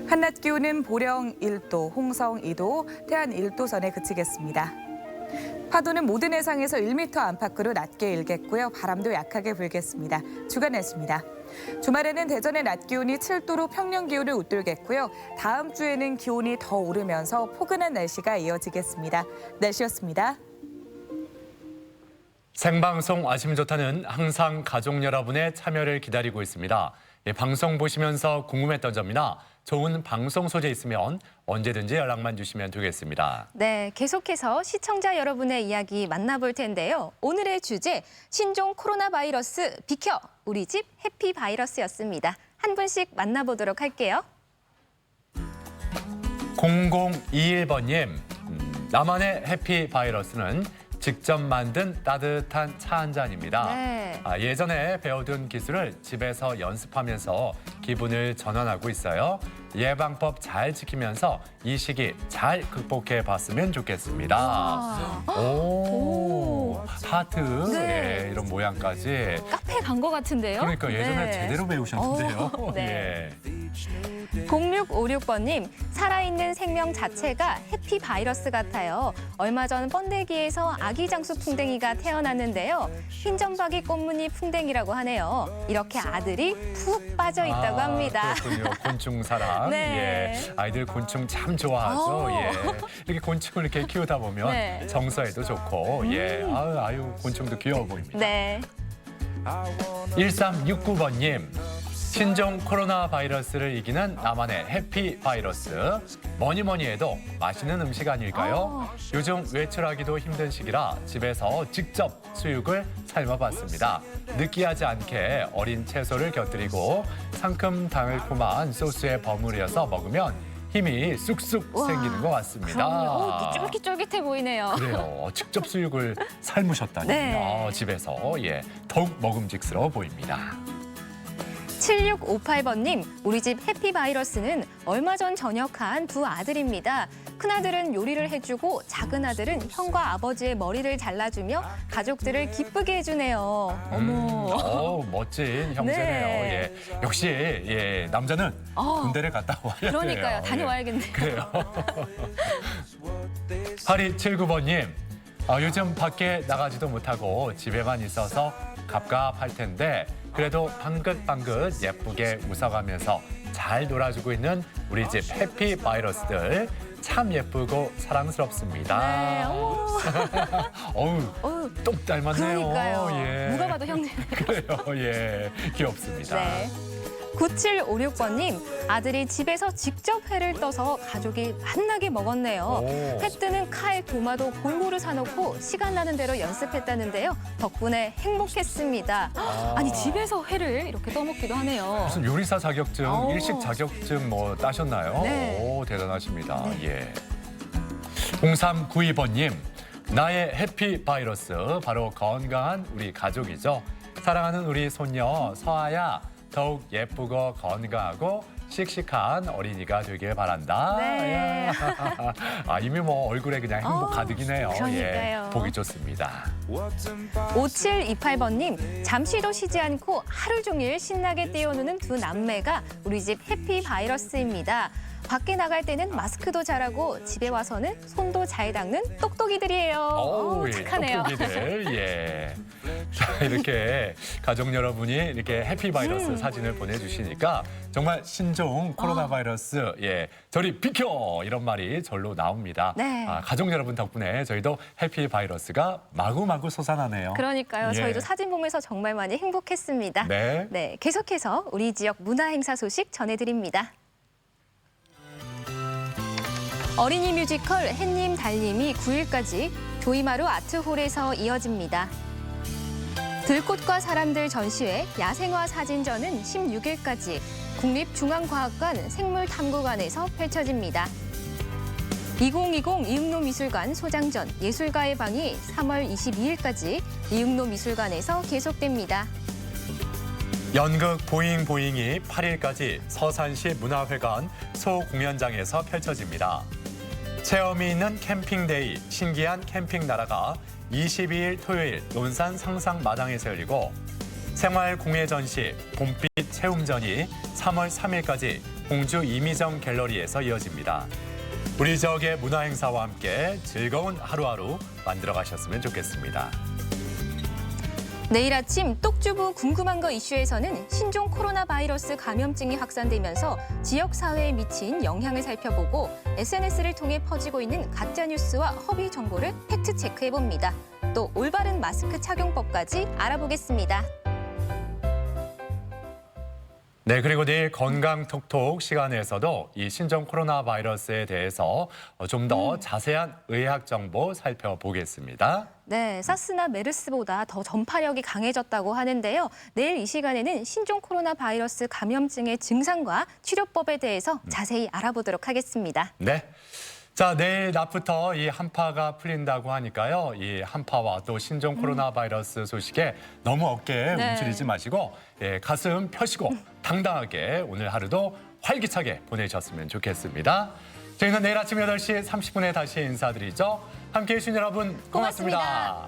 한낮 기온은 보령 1도, 홍성 2도, 태안 1도 선에 그치겠습니다. 파도는 모든 해상에서 1m 안팎으로 낮게 일겠고요. 바람도 약하게 불겠습니다. 주간 날씨입니다. 주말에는 대전의 낮 기온이 7도로 평년 기온을 웃돌겠고요. 다음 주에는 기온이 더 오르면서 포근한 날씨가 이어지겠습니다. 날씨였습니다. 생방송 아침 좋다는 항상 가족 여러분의 참여를 기다리고 있습니다. 방송 보시면서 궁금했던 점이나 좋은 방송 소재 있으면 언제든지 연락만 주시면 되겠습니다. 네, 계속해서 시청자 여러분의 이야기 만나볼 텐데요. 오늘의 주제, 신종 코로나 바이러스 비켜! 우리 집 해피 바이러스였습니다. 한 분씩 만나보도록 할게요. 0021번님, 나만의 해피 바이러스는 직접 만든 따뜻한 차 한 잔입니다. 네. 예전에 배워둔 기술을 집에서 연습하면서 기분을 전환하고 있어요. 예방법 잘 지키면서 이 시기 잘 극복해 봤으면 좋겠습니다. 오, 하트 네. 예, 이런 모양까지. 카페 간 것 같은데요? 그러니까 예전에 네. 제대로 배우셨는데요. 네. 예. 0656번님, 살아있는 생명 자체가 해피 바이러스 같아요. 얼마 전 번데기에서 아기 장수 풍뎅이가 태어났는데요. 흰점박이 꽃무늬 풍뎅이라고 하네요. 이렇게 아들이 푹 빠져 있다고 합니다. 그렇군요. 곤충 사랑. 네. 예. 아이들 곤충 참 좋아하죠. 예. 이렇게 곤충을 이렇게 키우다 보면 네. 정서에도 좋고, 예. 아유, 곤충도 귀여워 보입니다. 네. 1369번님. 신종 코로나 바이러스를 이기는 나만의 해피 바이러스. 뭐니 해도 맛있는 음식 아닐까요? 요즘 외출하기도 힘든 시기라 집에서 직접 수육을 삶아봤습니다. 느끼하지 않게 어린 채소를 곁들이고 상큼 달콤한 소스에 버무려서 먹으면 힘이 쑥쑥 생기는 것 같습니다. 그럼요. 쫄깃쫄깃해 보이네요. 그래요. 직접 수육을 삶으셨다니. 네. 집에서 예, 더욱 먹음직스러워 보입니다. 7658번님, 우리 집 해피바이러스는 얼마 전 전역한 두 아들입니다. 큰아들은 요리를 해주고 작은 아들은 형과 아버지의 머리를 잘라주며 가족들을 기쁘게 해주네요. 어머. 멋진 형제네요. 네. 예. 역시 예, 남자는 군대를 갔다 와야 돼요. 그러니까요. 다녀와야겠네요. 그래요. 8279번님, 요즘 밖에 나가지도 못하고 집에만 있어서 갑갑할 텐데 그래도 방긋방긋 예쁘게 웃어가면서 잘 놀아주고 있는 우리 집 해피 바이러스들 참 예쁘고 사랑스럽습니다. 네, 어우, 똑 닮았네요. 그러니까요. 예. 누가 봐도 형님. 그래요, 예. 귀엽습니다. 네. 9756번님, 아들이 집에서 직접 회를 떠서 가족이 맛나게 먹었네요. 회 뜨는 칼, 도마도 골고루 사놓고 시간 나는 대로 연습했다는데요. 덕분에 행복했습니다. 아니, 집에서 회를 이렇게 떠먹기도 하네요. 무슨 요리사 자격증, 오. 일식 자격증 뭐 따셨나요? 네. 오, 대단하십니다. 예. 0392번님, 나의 해피 바이러스, 바로 건강한 우리 가족이죠. 사랑하는 우리 손녀 서아야, 더욱 예쁘고 건강하고 씩씩한 어린이가 되길 바란다. 네. 예. 아, 이미 뭐 얼굴에 그냥 행복 가득이네요. 그러니까요. 예, 보기 좋습니다. 5728번님, 잠시도 쉬지 않고 하루 종일 신나게 뛰어노는 두 남매가 우리 집 해피 바이러스입니다. 밖에 나갈 때는 마스크도 잘하고 집에 와서는 손도 잘 닦는 똑똑이들이에요. 예, 착하네요. 똑똑이들, 예. 자, 이렇게 가족 여러분이 이렇게 해피바이러스 사진을 보내주시니까 정말 신종 코로나 바이러스, 예, 저리 비켜! 이런 말이 절로 나옵니다. 네. 아, 가족 여러분 덕분에 저희도 해피바이러스가 마구마구 솟아나네요. 그러니까요. 예. 저희도 사진 보면서 정말 많이 행복했습니다. 네. 계속해서 우리 지역 문화행사 소식 전해드립니다. 어린이 뮤지컬 햇님 달님이 9일까지 조이마루 아트홀에서 이어집니다. 들꽃과 사람들 전시회 야생화 사진전은 16일까지 국립중앙과학관 생물탐구관에서 펼쳐집니다. 2020 이응노미술관 소장전 예술가의 방이 3월 22일까지 이응노미술관에서 계속됩니다. 연극 보잉보잉이 8일까지 서산시 문화회관 소공연장에서 펼쳐집니다. 체험이 있는 캠핑데이 신기한 캠핑 나라가 22일 토요일 논산 상상마당에서 열리고 생활공예 전시 봄빛 체험전이 3월 3일까지 공주 이미정 갤러리에서 이어집니다. 우리 지역의 문화행사와 함께 즐거운 하루하루 만들어 가셨으면 좋겠습니다. 내일 아침 똑주부 궁금한 거 이슈에서는 신종 코로나 바이러스 감염증이 확산되면서 지역 사회에 미친 영향을 살펴보고 SNS를 통해 퍼지고 있는 가짜 뉴스와 허위 정보를 팩트 체크해 봅니다. 또 올바른 마스크 착용법까지 알아보겠습니다. 네, 그리고 내일 건강톡톡 시간에서도 이 신종 코로나 바이러스에 대해서 좀 더 자세한 의학 정보 살펴보겠습니다. 네, 사스나 메르스보다 더 전파력이 강해졌다고 하는데요. 내일 이 시간에는 신종 코로나 바이러스 감염증의 증상과 치료법에 대해서 자세히 알아보도록 하겠습니다. 네. 자, 내일 낮부터 이 한파가 풀린다고 하니까요. 이 한파와 또 신종 코로나 바이러스 소식에 너무 어깨에 네. 움츠리지 마시고 예, 가슴 펴시고 당당하게 오늘 하루도 활기차게 보내셨으면 좋겠습니다. 저희는 내일 아침 8시 30분에 다시 인사드리죠. 함께해 주신 여러분 고맙습니다.